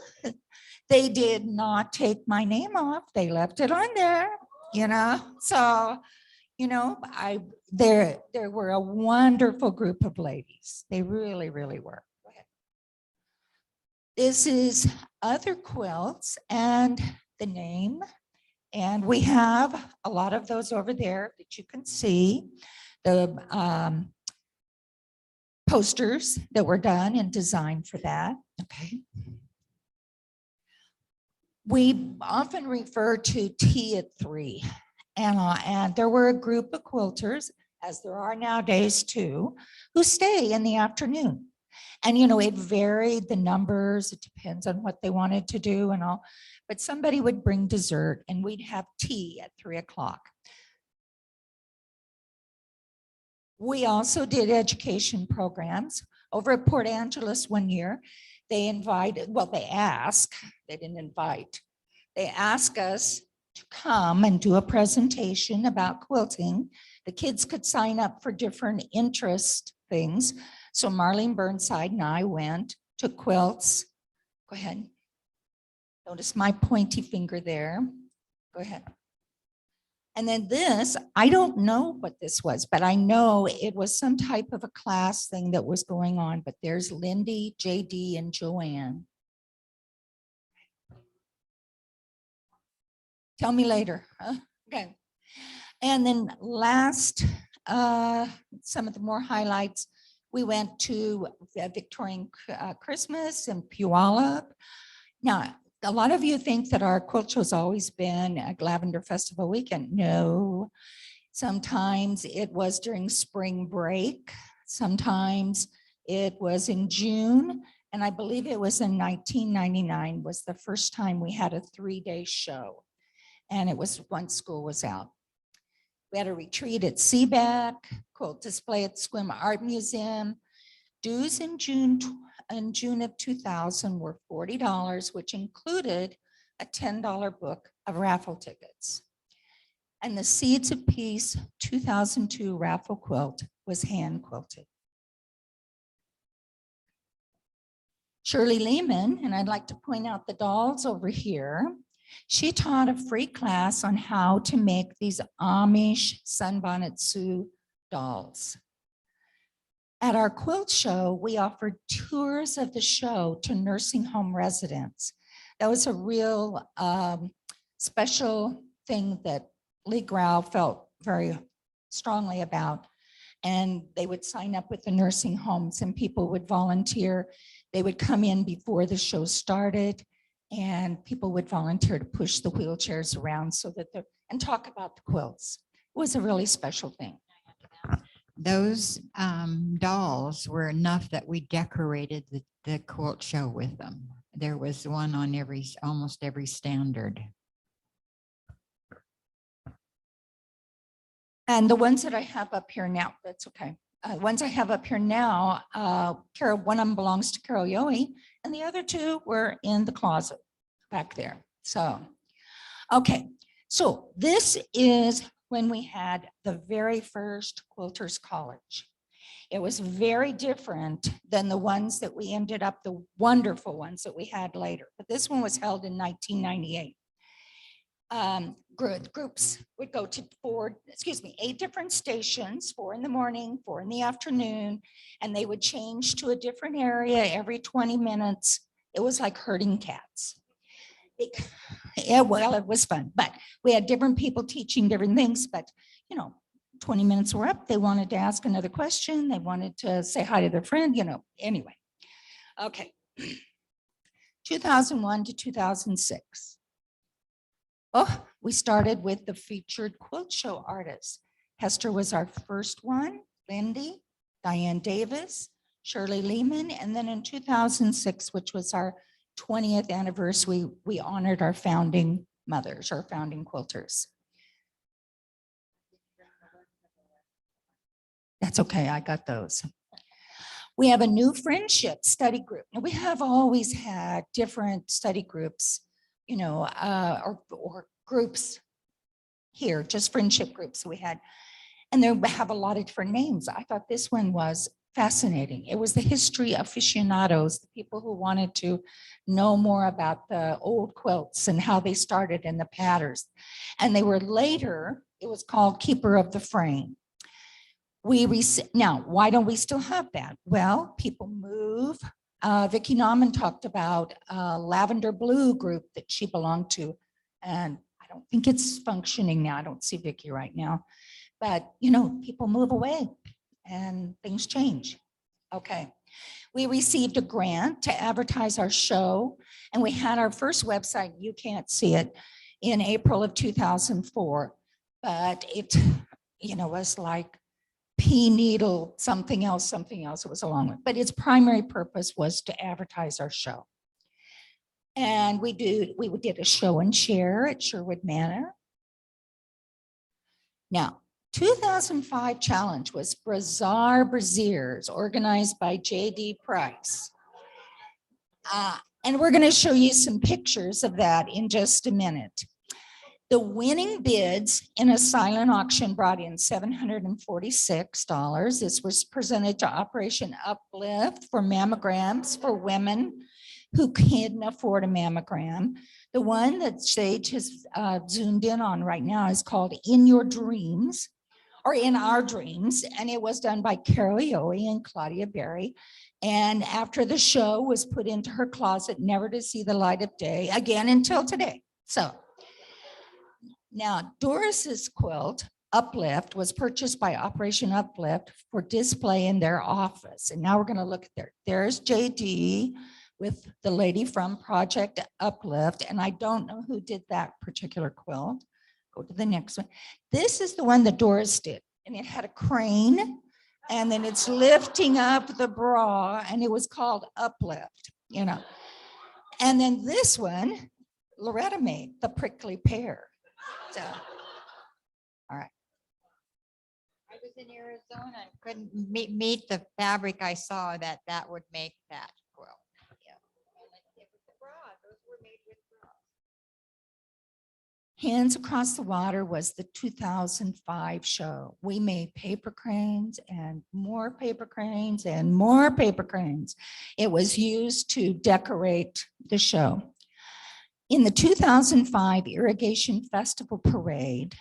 they did not take my name off. They left it on there, you know. So, you know, there were a wonderful group of ladies. They really, really were. Go ahead. This is other quilts and the name. And we have a lot of those over there that you can see. The posters that were done and designed for that. Okay. We often refer to tea at 3, and there were a group of quilters, as there are nowadays too, who stay in the afternoon. And you know, it varied the numbers. It depends on what they wanted to do and all. But somebody would bring dessert, and we'd have tea at 3 o'clock. We also did education programs over at Port Angeles one year. They invited, well, they asked, they didn't invite. They asked us to come and do a presentation about quilting. The kids could sign up for different interest things. So Marlene Burnside and I went to quilts. Go ahead. Notice my pointy finger there. Go ahead. And then this, I don't know what this was, but I know it was some type of a class thing that was going on. But there's Lindy, Jaydee, and Joann. Tell me later. Huh? Okay. And then last, some of the more highlights, we went to Victorian Christmas in Puyallup. Now, a lot of you think that our quilt show has always been a Lavender Festival weekend. No, sometimes it was during spring break. Sometimes it was in June. And I believe it was in 1999 was the first time we had a 3-day show. And it was once school was out. We had a retreat at Seaback, quilt display at Swim Art Museum. Dues in June of 2000 were $40, which included a $10 book of raffle tickets. And the Seeds of Peace 2002 raffle quilt was hand quilted. Shirley Lehman, and I'd like to point out the dolls over here. She taught a free class on how to make these Amish Sunbonnet Sioux dolls. At our quilt show, we offered tours of the show to nursing home residents. That was a real special thing that Lee Grau felt very strongly about. And they would sign up with the nursing homes and people would volunteer. They would come in before the show started and people would volunteer to push the wheelchairs around so that and talk about the quilts. It was a really special thing. Those dolls were enough that we decorated the quilt show with them. There was one on almost every standard. And the ones that I have up here now, that's okay. Ones I have up here now, one of them belongs to Carol Yohe, and the other two were in the closet back there. So, okay. So this is when we had the very first Quilters College. It was very different than the ones that we ended up, the wonderful ones that we had later. But this one was held in 1998. Groups would go to 8 different stations, 4 in the morning, 4 in the afternoon, and they would change to a different area every 20 minutes. It was like herding cats. Yeah, well, it was fun, but we had different people teaching different things, but 20 minutes were up. They wanted to ask another question. They wanted to say hi to their friend, anyway. Okay. 2001 to 2006. Oh, We started with the featured quilt show artists. Hester was our first one, Lindy, Diane Davis, Shirley Lehman, and then in 2006, which was our 20th anniversary, we honored our founding mothers, our founding quilters. That's okay, I got those. We have a new friendship study group. Now, we have always had different study groups, you know, or groups here, just friendship groups we had. And they have a lot of different names. I thought this one was fascinating. It was the history aficionados, the people who wanted to know more about the old quilts and how they started in the patterns. And they were later, it was called Keeper of the Frame. Now, why don't we still have that? Well, people move. Vicki Nauman talked about a lavender blue group that she belonged to. And I don't think it's functioning now. I don't see Vicki right now. But, you know, people move away and things change. Okay. We received a grant to advertise our show. And we had our first website, you can't see it, in April of 2004. But it, you know, was like P needle, something else, it was a long one, but its primary purpose was to advertise our show. And we did a show and share at Sherwood Manor. Now, 2005 challenge was Bizarre Brassiers, organized by Jay Dee Price. And we're going to show you some pictures of that in just a minute. The winning bids in a silent auction brought in $746. This was presented to Operation Uplift for mammograms for women who couldn't afford a mammogram. The one that Sage has zoomed in on right now is called In Your Dreams, or In Our Dreams, and it was done by Carol Yohe and Claudia Berry. And after the show was put into her closet, never to see the light of day again until today. So. Now, Doris's quilt, Uplift, was purchased by Operation Uplift for display in their office. And now we're going to look at there's Jaydee with the lady from Project Uplift. And I don't know who did that particular quilt. Go to the next one. This is the one that Doris did. And it had a crane. And then it's lifting up the bra. And it was called Uplift, you know. And then this one, Loretta made, the prickly pear. So, all right. I was in Arizona and couldn't meet the fabric I saw that would make that quilt. Yeah. It was the bra. Those were made with bras. Hands Across the Water was the 2005 show. We made paper cranes and more paper cranes and more paper cranes. It was used to decorate the show. In the 2005 Irrigation Festival Parade,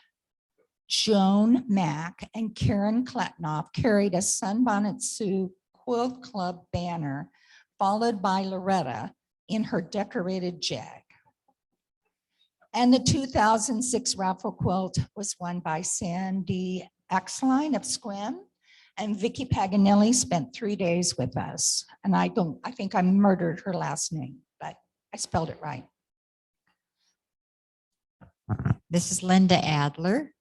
Joan Mack and Karen Kletnoff carried a Sunbonnet Sioux Quilt Club banner, followed by Loretta in her decorated jag. And the 2006 Raffle quilt was won by Sandy Axline of Squim, and Vicki Paganelli spent 3 days with us. And I think I murdered her last name, but I spelled it right. This is Linda Adler,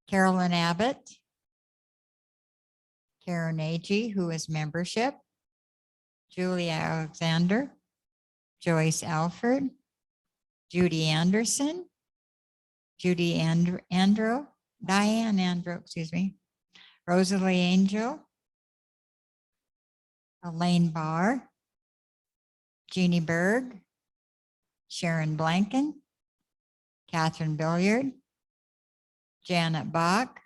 Carolyn Abbott, Karen Agee, who is membership, Julie Alexander, Joyce Alford, Judy Anderson, Judy Andrew, Diane Andrew, excuse me, Rosalie Angel, Elaine Barr, Jeannie Berg, Sharon Blanken, Catherine Billiard, Janet Bach,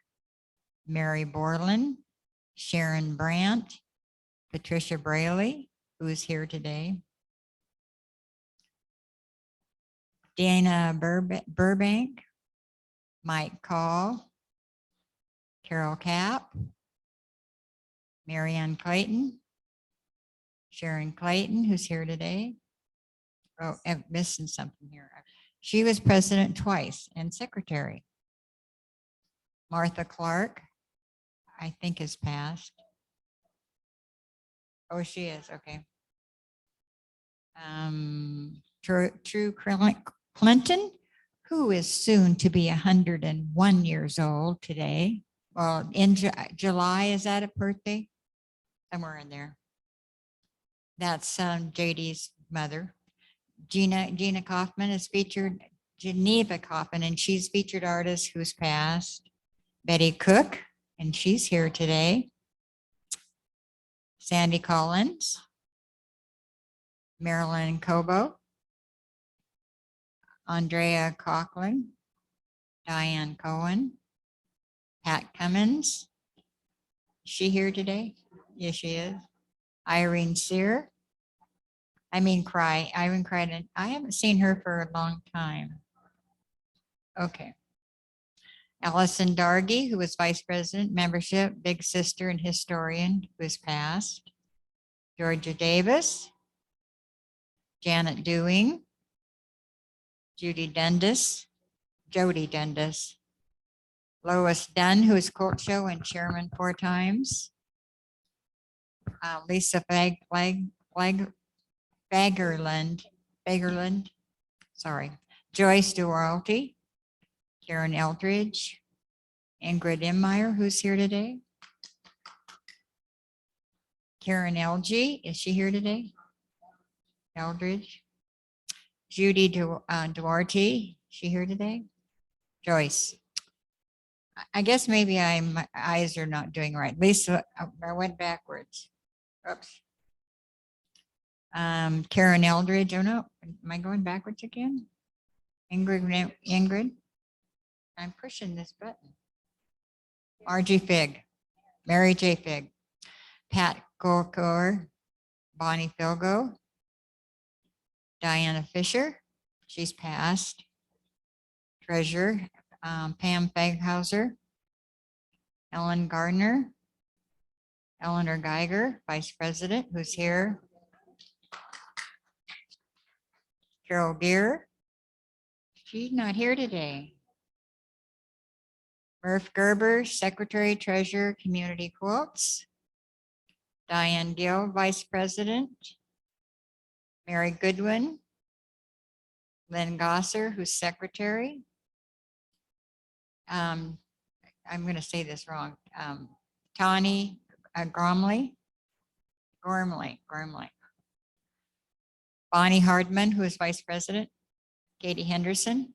Mary Borland, Sharon Brandt, Patricia Braley, who is here today, Dana Burbank, Mike Call, Carol Kapp, Marianne Clayton, Sharon Clayton, who's here today. Oh, I'm missing something here. She was president twice and secretary. Martha Clark, I think is passed. Oh, she is, okay. True Clinton, who is soon to be 101 years old today. Well, in July, is that a birthday? Somewhere in there. That's Jaydee's mother. Gina Kaufman is featured, Geneva Kaufman, and she's featured artist who's passed. Betty Cook, and she's here today. Sandy Collins, Marilyn Cobo, Andrea Coughlin, Diane Cohen, Pat Cummins. Is she here today? Yes, she is. Irene Sear. Irene Crichton. I haven't seen her for a long time. Okay. Allison Dargy, who was Vice President, Membership, Big Sister, and Historian, who has passed. Georgia Davis, Janet Dewing, Jody Dundas, Lois Dunn, who is Quilt Show and Chairman 4 times. Lisa Fagerland, sorry. Joyce Duarte, Karen Eldridge, Ingrid Emmeyer, who's here today. Karen LG, is she here today? Eldridge. Judy Duarte, she here today? Joyce. I guess maybe my eyes are not doing right. Lisa, I went backwards. Oops. Karen Eldridge, oh no, am I going backwards again? Ingrid. I'm pushing this button. RG Fig, Mary J. Fig, Pat Corcor, Bonnie Filgo, Diana Fisher, she's passed. Treasurer, Pam Faghauser, Ellen Gardner, Eleanor Geiger, Vice President, who's here. Carol Gear, she's not here today. Murph Gerber, Secretary, Treasurer, Community Quilts. Diane Gill, Vice President. Mary Goodwin. Lynn Gosser, who's Secretary. I'm going to say this wrong. Tawny Gormley. Bonnie Hardman, who is Vice President. Katie Henderson.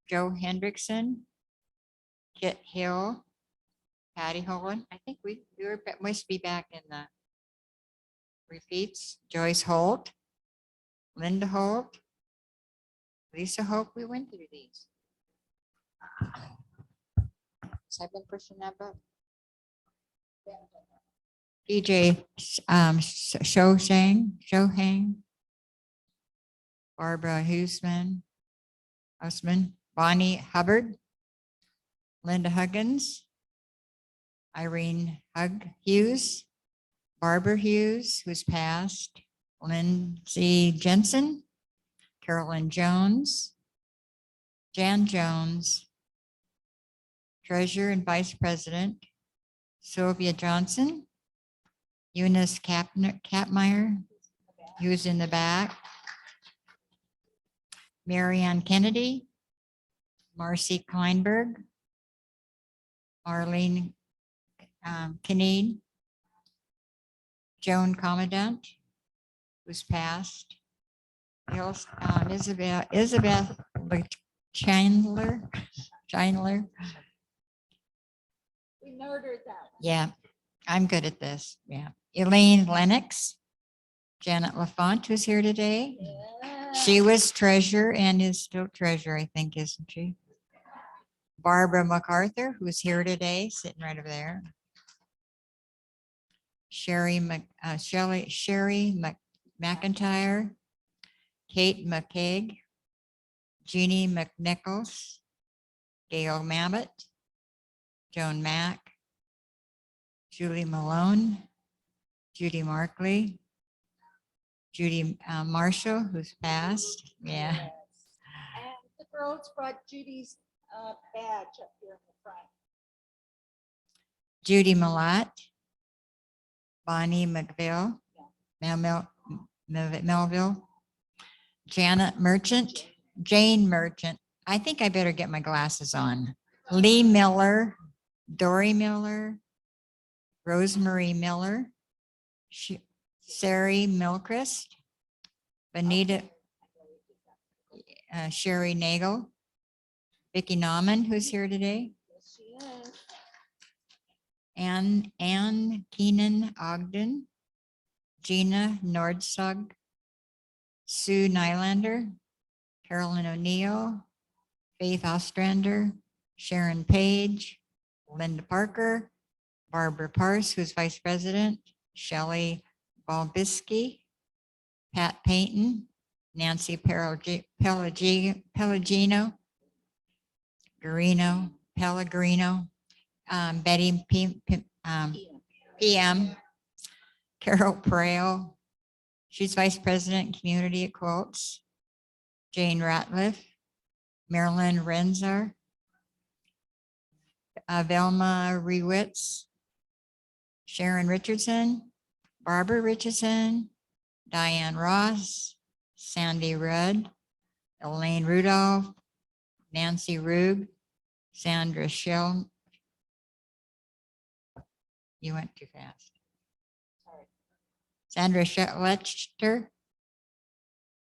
Joe Hendrickson. Kit Hill. Patty Holland. I think we must be back in the repeats. Joyce Holt. Linda Holt. Lisa Holt. We went through these. So I've been pushing that button. PJ Shohang, Barbara Huseman, Bonnie Hubbard, Linda Huggins, Irene Hughes, Barbara Hughes, who's passed, Lindsay Jensen, Carolyn Jones, Jan Jones, Treasurer and Vice President, Sylvia Johnson, Eunice Kapmeyer, who's in the back, Marianne Kennedy, Marcy Kleinberg, Marlene Kinneed, Joan Commandant, who's passed, Elizabeth Chandler. We murdered that. Yeah, I'm good at this. Yeah. Elaine Lennox, Janet LaFont, who's here today. Yeah. She was treasurer and is still treasurer, I think, isn't she? Barbara MacArthur, who's here today, sitting right over there. Sherry McIntyre, Kate McCaig, Jeannie McNichols, Gail Mabbott, Joan Mack, Julie Malone, Judy Markley, Judy Marshall, who's passed. Yeah. Yes. And the girls brought Judy's badge up here in the front. Judy Malott, Bonnie McVille, Melville, Janet Merchant, Jane Merchant. I think I better get my glasses on. Lee Miller, Dory Miller, Rosemary Miller, Sari Milchrist, Benita, Sherry Nagel, Vicki Nauman, who's here today, Ann Keenan Ogden, Gina Nordsug, Sue Nylander, Carolyn O'Neill, Faith Ostrander, Sharon Page, Linda Parker, Barbara Parse, who's vice president, Shelley Balbisky, Pat Payton, Nancy Pellegrino, Pellegrino, Betty PM, Carol Prale, she's vice president community at Quilts, Jane Ratliff, Marilyn Renzar, Velma Rewitz, Sharon Richardson, Barbara Richardson, Diane Ross, Sandy Rudd, Elaine Rudolph, Nancy Rube, Sandra Shell. You went too fast. Sandra Lechster.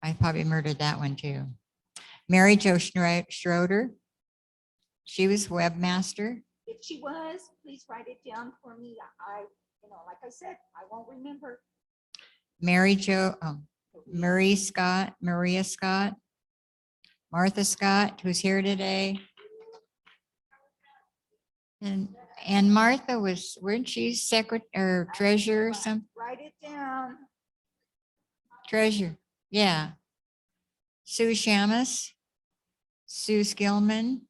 I probably murdered that one too. Mary Jo Schroeder. She was webmaster. If she was, please write it down for me. Like I said, I won't remember. Maria Scott, Martha Scott, who's here today. And Martha weren't she secretary or treasurer or something? Write it down. Treasurer, yeah. Sue Shamus, Sue Skillman,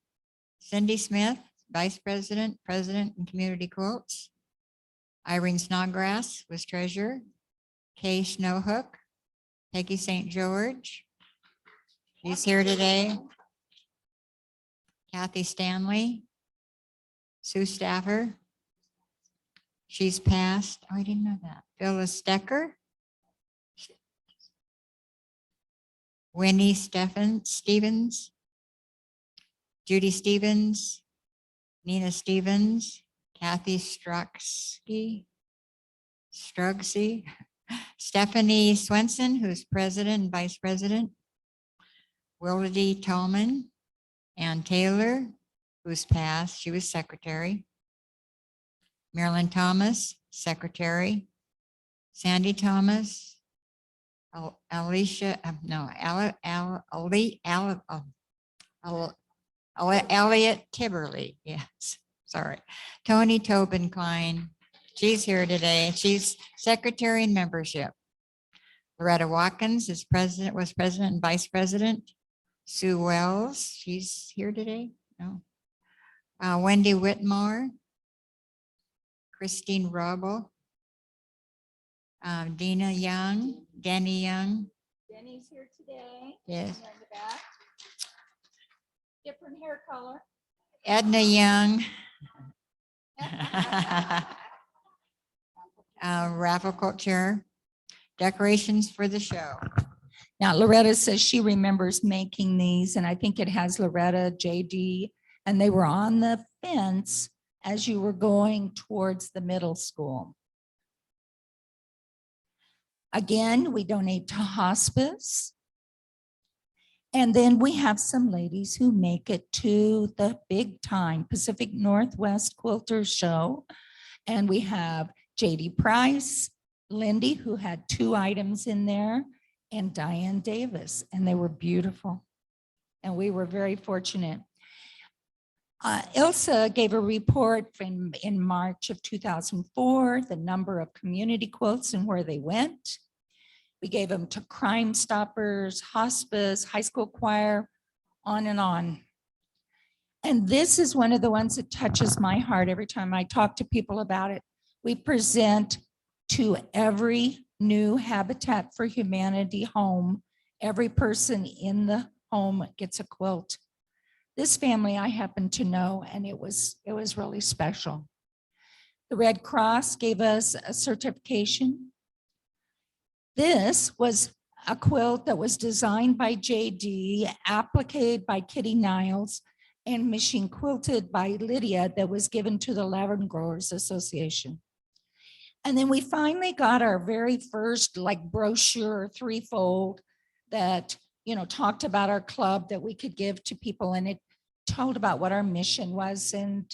Cindy Smith, vice president, president and community quilts. Irene Snodgrass was treasurer. Kay Snowhook, Peggy St. George. She's here today. Kathy Stanley, Sue Staffer. She's passed. Oh, I didn't know that. Phyllis Decker. Winnie Stevens. Judy Stevens. Nina Stevens. Kathy Strugsky. Stephanie Swenson, who's president and vice president. Wildy Tallman. Ann Taylor, who's passed. She was secretary. Marilyn Thomas, secretary. Sandy Thomas. Alicia, Elliot Tibberley, yes, sorry. Tony Tobenkine, she's here today. She's secretary and membership. Loretta Watkins was president and vice president. Sue Wells, she's here today. No. Wendy Whitmore, Christine Rubble, Denny Young. Denny's here today. Yes. In the back. Different hair color. Edna Young. Raffle Quilt chair. Decorations for the show. Now Loretta says she remembers making these, and I think it has Loretta, Jaydee, and they were on the fence as you were going towards the middle school. Again, we donate to hospice. And then we have some ladies who make it to the big time Pacific Northwest Quilters Show. And we have Jay Dee Price, Lindy, who had 2 items in there, and Diane Davis, and they were beautiful. And we were very fortunate. Ilsa gave a report in March of 2004, the number of community quilts and where they went. We gave them to Crime Stoppers, hospice, high school choir, on and on. And this is one of the ones that touches my heart every time I talk to people about it. We present to every new Habitat for Humanity home. Every person in the home gets a quilt. This family I happen to know, and it was really special. The Red Cross gave us a certification. This was a quilt that was designed by Jaydee, appliqued by Kitty Niles, and machine quilted by Lydia that was given to the Lavender Growers Association. And then we finally got our very first like brochure, threefold, that, you know, talked about our club that we could give to people, and it told about what our mission was, and,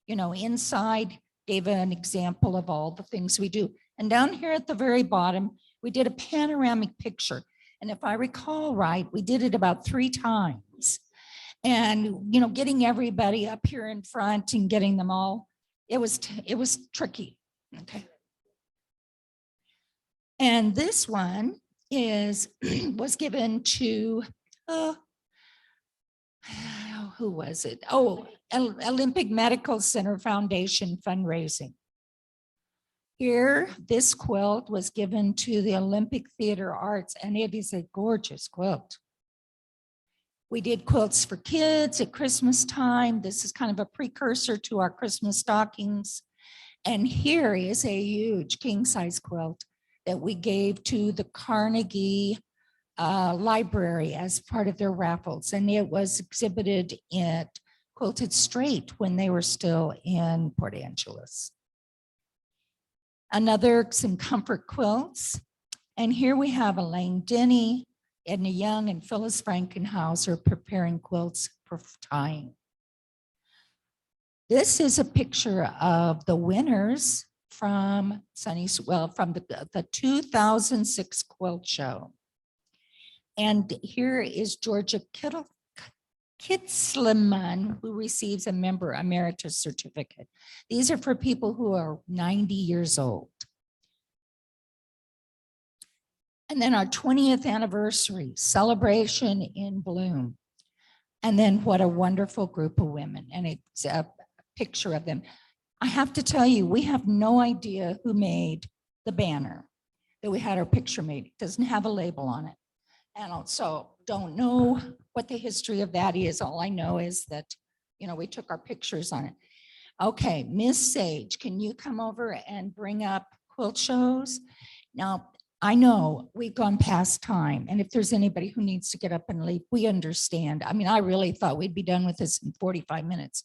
you know, inside gave an example of all the things we do. And down here at the very bottom, we did a panoramic picture. And if I recall right, we did it about 3 times. And, you know, getting everybody up here in front and getting them all, it was tricky. Okay. And this one was given to, who was it? Oh, Olympic Medical Center Foundation fundraising. Here, this quilt was given to the Olympic Theater Arts, and it is a gorgeous quilt. We did quilts for kids at Christmas time. This is kind of a precursor to our Christmas stockings. And here is a huge king size quilt that we gave to the Carnegie Library as part of their raffles. And it was exhibited at Quilted Straight when they were still in Port Angeles. Some comfort quilts. And here we have Elaine Denny, Edna Young, and Phyllis Frankenhauser preparing quilts for tying. This is a picture of the winners from from the 2006 quilt show. And here is Georgia Kitzleman, who receives a member emeritus certificate. These are for people who are 90 years old. And then our 20th anniversary celebration in Bloom. And then what a wonderful group of women. And it's a picture of them. I have to tell you, we have no idea who made the banner that we had our picture made. It doesn't have a label on it. And also don't know what the history of that is. All I know is that, you know, we took our pictures on it. Okay, Miss Sage, can you come over and bring up quilt shows? Now, I know we've gone past time, and if there's anybody who needs to get up and leave, we understand. I mean, I really thought we'd be done with this in 45 minutes,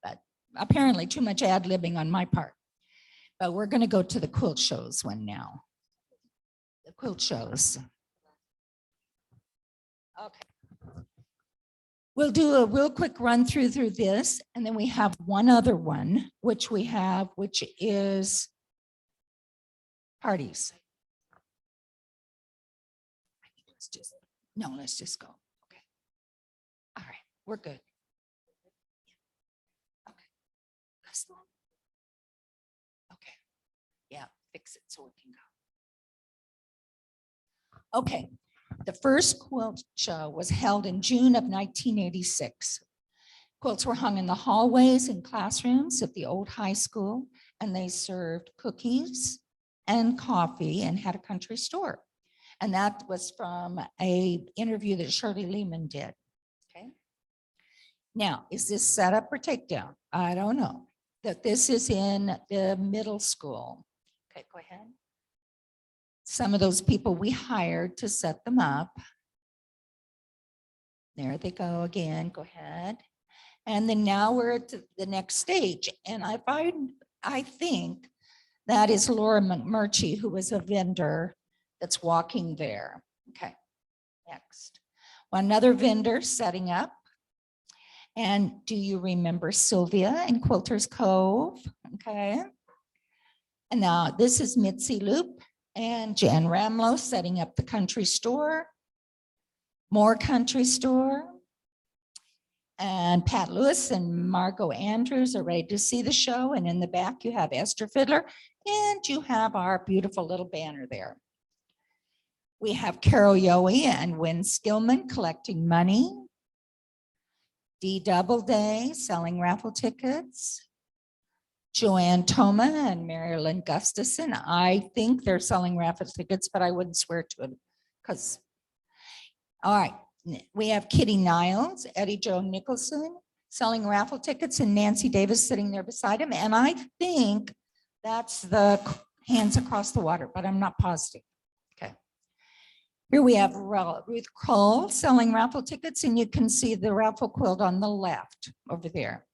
but apparently too much ad-libbing on my part. But we're going to go to the quilt shows one now. The quilt shows. Okay. We'll do a real quick run through this, and then we have one other one, which is parties. Let's just go. Okay. All right, we're good. Okay. Okay. Yeah, fix it so we can go. Okay. The first quilt show was held in June of 1986. Quilts were hung in the hallways and classrooms at the old high school, and they served cookies and coffee and had a country store. And that was from an interview that Shirley Lehman did. Okay. Now, is this setup or takedown? I don't know. That this is in the middle school. Okay, go ahead. Some of those people we hired to set them up. There they go again. Go ahead. And then now we're at the next stage. And I think that is Laura McMurtry, who was a vendor that's walking there. Okay, next. Another vendor setting up. And do you remember Sylvia in Quilter's Cove? Okay. And now this is Mitzi Loop and Jan Ramlow setting up the country store. More country store. And Pat Lewis and Margot Andrews are ready to see the show. And in the back, you have Esther Fiddler, and you have our beautiful little banner there. We have Carol Yohe and Wynn Skillman collecting money. Dee Doubleday selling raffle tickets. Joann Thoma and Marilyn Gustafson. I think they're selling raffle tickets, but I wouldn't swear to it because, all right. We have Kitty Niles, Eddie Joe Nicholson selling raffle tickets, and Nancy Davis sitting there beside him. And I think that's the Hands Across the Water, but I'm not positive. Okay. Here we have Ruth Krull selling raffle tickets, and you can see the raffle quilt on the left over there.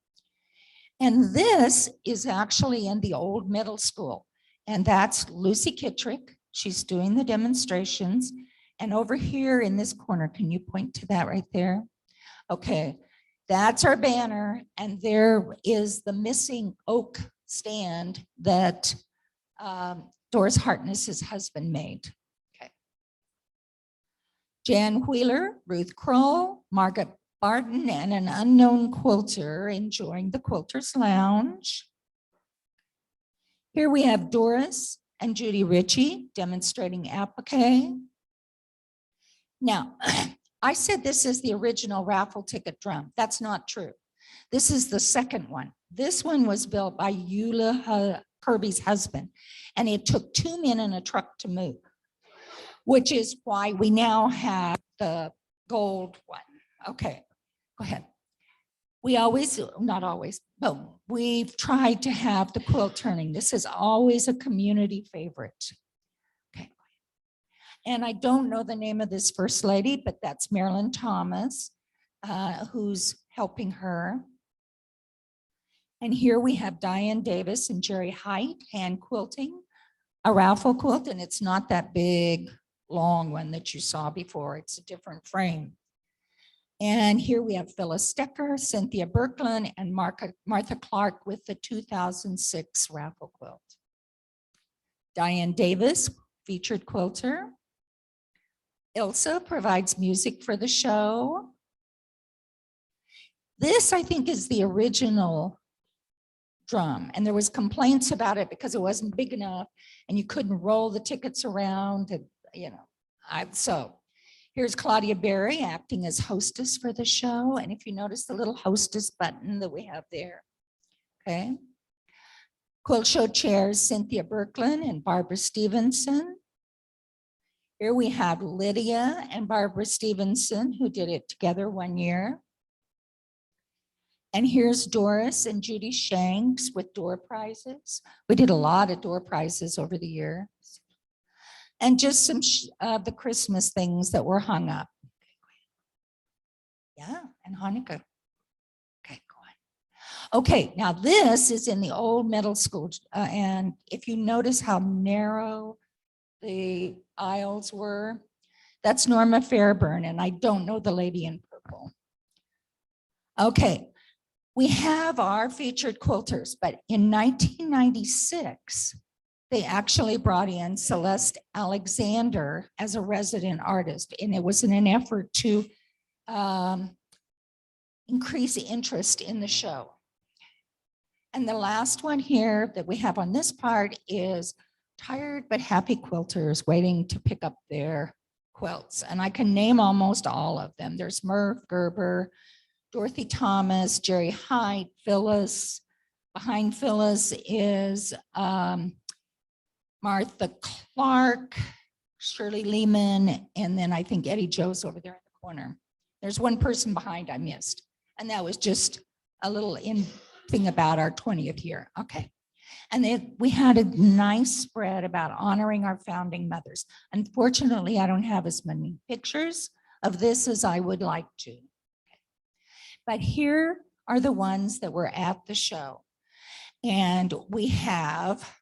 And this is actually in the old middle school. And that's Lucy Kittrick. She's doing the demonstrations. And over here in this corner, can you point to that right there? Okay, that's our banner. And there is the missing oak stand that Doris Hartness's husband made. Okay. Jan Wheeler, Ruth Krull, Margaret Barton, and an unknown quilter enjoying the Quilters Lounge. Here we have Doris and Judy Ritchie demonstrating applique. Now, I said this is the original raffle ticket drum. That's not true. This is the second one. This one was built by Eula Kirby's husband, and it took 2 men in a truck to move, which is why we now have the gold one. Okay, go ahead. We always, not always, but we've tried to have the quilt turning. This is always a community favorite. Okay. And I don't know the name of this first lady, but that's Marilyn Thomas, who's helping her. And here we have Diane Davis and Jerry Height hand quilting a raffle quilt, and it's not that big, long one that you saw before. It's a different frame. And here we have Phyllis Stecker, Cynthia Birkland, and Martha Clark with the 2006 raffle quilt. Diane Davis, featured quilter. Ilsa provides music for the show. This, I think, is the original drum, and there was complaints about it because it wasn't big enough and you couldn't roll the tickets around, and so here's Claudia Berry acting as hostess for the show. And if you notice the little hostess button that we have there, okay. Quilt show chairs, Cynthia Birkland and Barbara Stevenson. Here we have Lydia and Barbara Stevenson, who did it together one year. And here's Doris and Judy Shanks with door prizes. We did a lot of door prizes over the years. And just some of the Christmas things that were hung up. Yeah, and Hanukkah. Okay, go on. Okay, now this is in the old middle school. And if you notice how narrow the aisles were, that's Norma Fairburn, and I don't know the lady in purple. Okay, we have our featured quilters, but in 1996, they actually brought in Celeste Alexander as a resident artist, and it was in an effort to increase interest in the show. And the last one here that we have on this part is tired but happy quilters waiting to pick up their quilts. And I can name almost all of them. There's Murph Gerber, Dorothy Thomas, Jerry Height, Phyllis. Behind Phyllis is Martha Clark, Shirley Lehman, and then I think Eddie Joe's over there in the corner. There's one person behind I missed, and that was just a little thing about our 20th year. Okay. And then we had a nice spread about honoring our founding mothers. Unfortunately, I don't have as many pictures of this as I would like to. But here are the ones that were at the show. And we have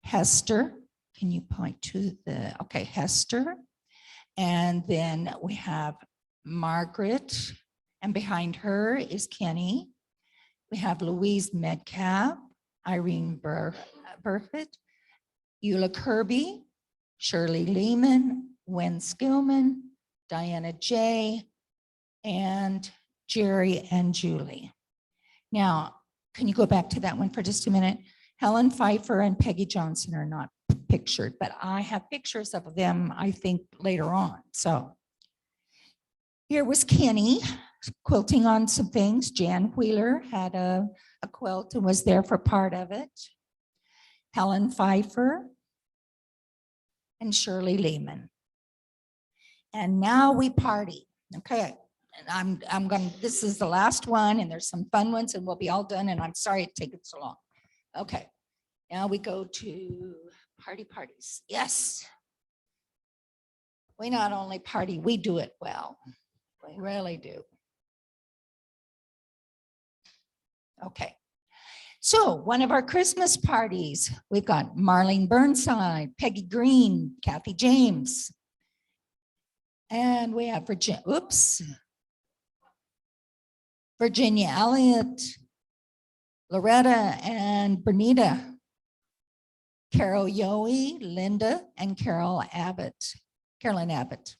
Hester. Can you point to the, okay, Hester. And then we have Margaret, and behind her is Kenny. We have Louise Metcalf, Irene Burfitt, Eula Kirby, Shirley Lehman, Wen Skillman, Diana J., and Jerry and Julie. Now, can you go back to that one for just a minute? Helen Pfeiffer and Peggy Johnson are not pictured, but I have pictures of them, I think, later on. So here was Kenny quilting on some things. Jan Wheeler had a quilt and was there for part of it. Helen Pfeiffer and Shirley Lehman. And now we party. Okay. And I'm going, this is the last one, and there's some fun ones, and we'll be all done. And I'm sorry it taken so long. Okay. Now we go to parties. Yes. We not only party, we do it well. We really do. Okay. So one of our Christmas parties, we've got Marlene Burnside, Peggy Green, Kathy James. And we have Virginia Elliott, Loretta and Bernita, Carol Yohe, Linda, and Carolyn Abbott.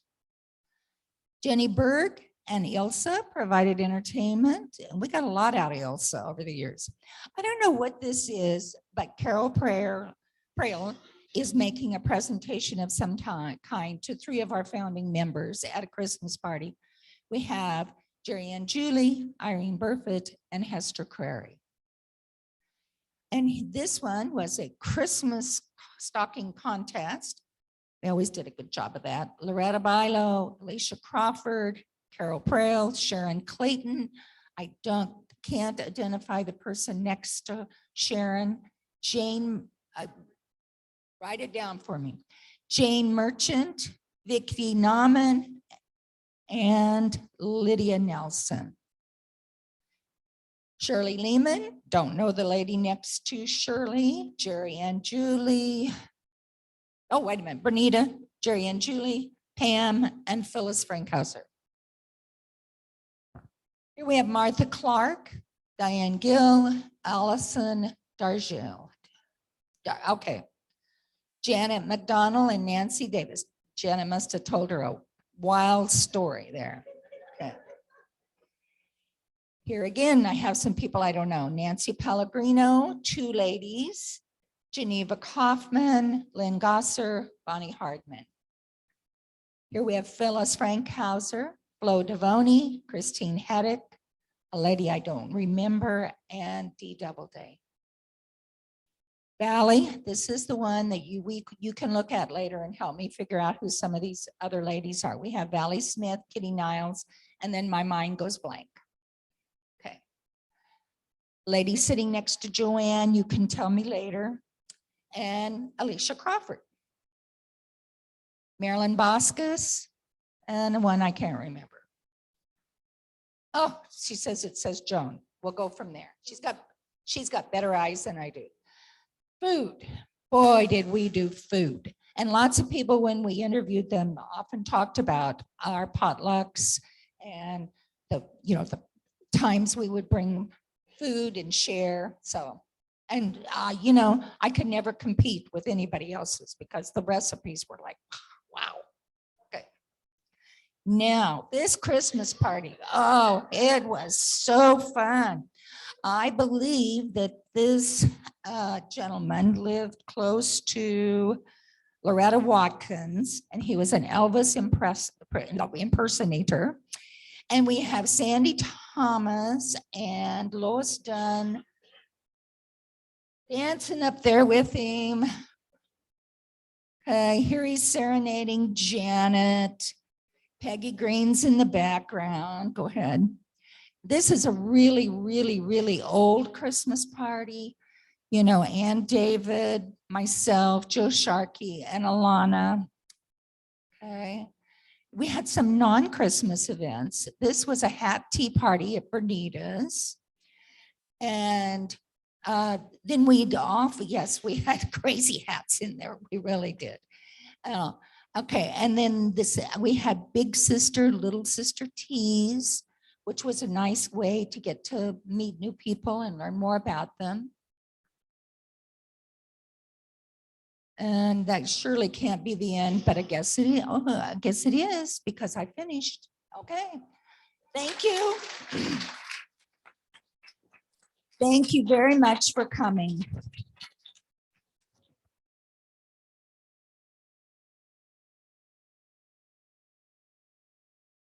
Jenny Berg and Ilsa provided entertainment. And we got a lot out of Ilsa over the years. I don't know what this is, but Carol Prail is making a presentation of some kind to 3 of our founding members at a Christmas party. We have Jerry and Julie, Irene Burfitt, and Hester Crary. And this one was a Christmas stocking contest. They always did a good job of that. Loretta Bilo, Alicia Crawford, Carol Prail, Sharon Clayton. I can't identify the person next to Sharon. Jane, write it down for me. Jane Merchant, Vicki Nauman, and Lydia Nelson. Shirley Lehman, don't know the lady next to Shirley. Jerry and Julie. Oh, wait a minute. Bernita, Jerry and Julie, Pam, and Phyllis Frankhauser. Here we have Martha Clark, Diane Gill, Allison Dargell. Okay. Janet McDonald and Nancy Davis. Janet must have told her a wild story there. Okay. Here again, I have some people I don't know. Nancy Pellegrino, 2 ladies, Geneva Kaufman, Lynn Gosser, Bonnie Hardman. Here we have Phyllis Frankhauser, Flo Devoni, Christine Haddock, a lady I don't remember, and Dee Doubleday. Valley, this is the one that you can look at later and help me figure out who some of these other ladies are. We have Valley Smith, Kitty Niles, and then my mind goes blank. Okay. Lady sitting next to Joann, you can tell me later, and Alicia Crawford. Marilyn Boscus, and one I can't remember. Oh, she says it says Joan. We'll go from there. She's got better eyes than I do. Food. Boy, did we do food. And lots of people, when we interviewed them, often talked about our potlucks and the times we would bring food and share. So, and I could never compete with anybody else's because the recipes were like, wow. Okay. Now, this Christmas party, oh, it was so fun. I believe that this gentleman lived close to Loretta Watkins, and he was an Elvis impersonator. And we have Sandy Thomas and Lois Dunn dancing up there with him. Okay, here he's serenading Janet. Peggy Green's in the background. Go ahead. This is a really, really, really old Christmas party. You know, Ann David, myself, Joe Sharkey, and Alana. Okay. We had some non-Christmas events. This was a hat tea party at Bernita's. And then we had crazy hats in there. We really did. Okay, and then we had big sister, little sister teas, which was a nice way to get to meet new people and learn more about them. And that surely can't be the end, but I guess it is because I finished. Okay, thank you. Thank you very much for coming.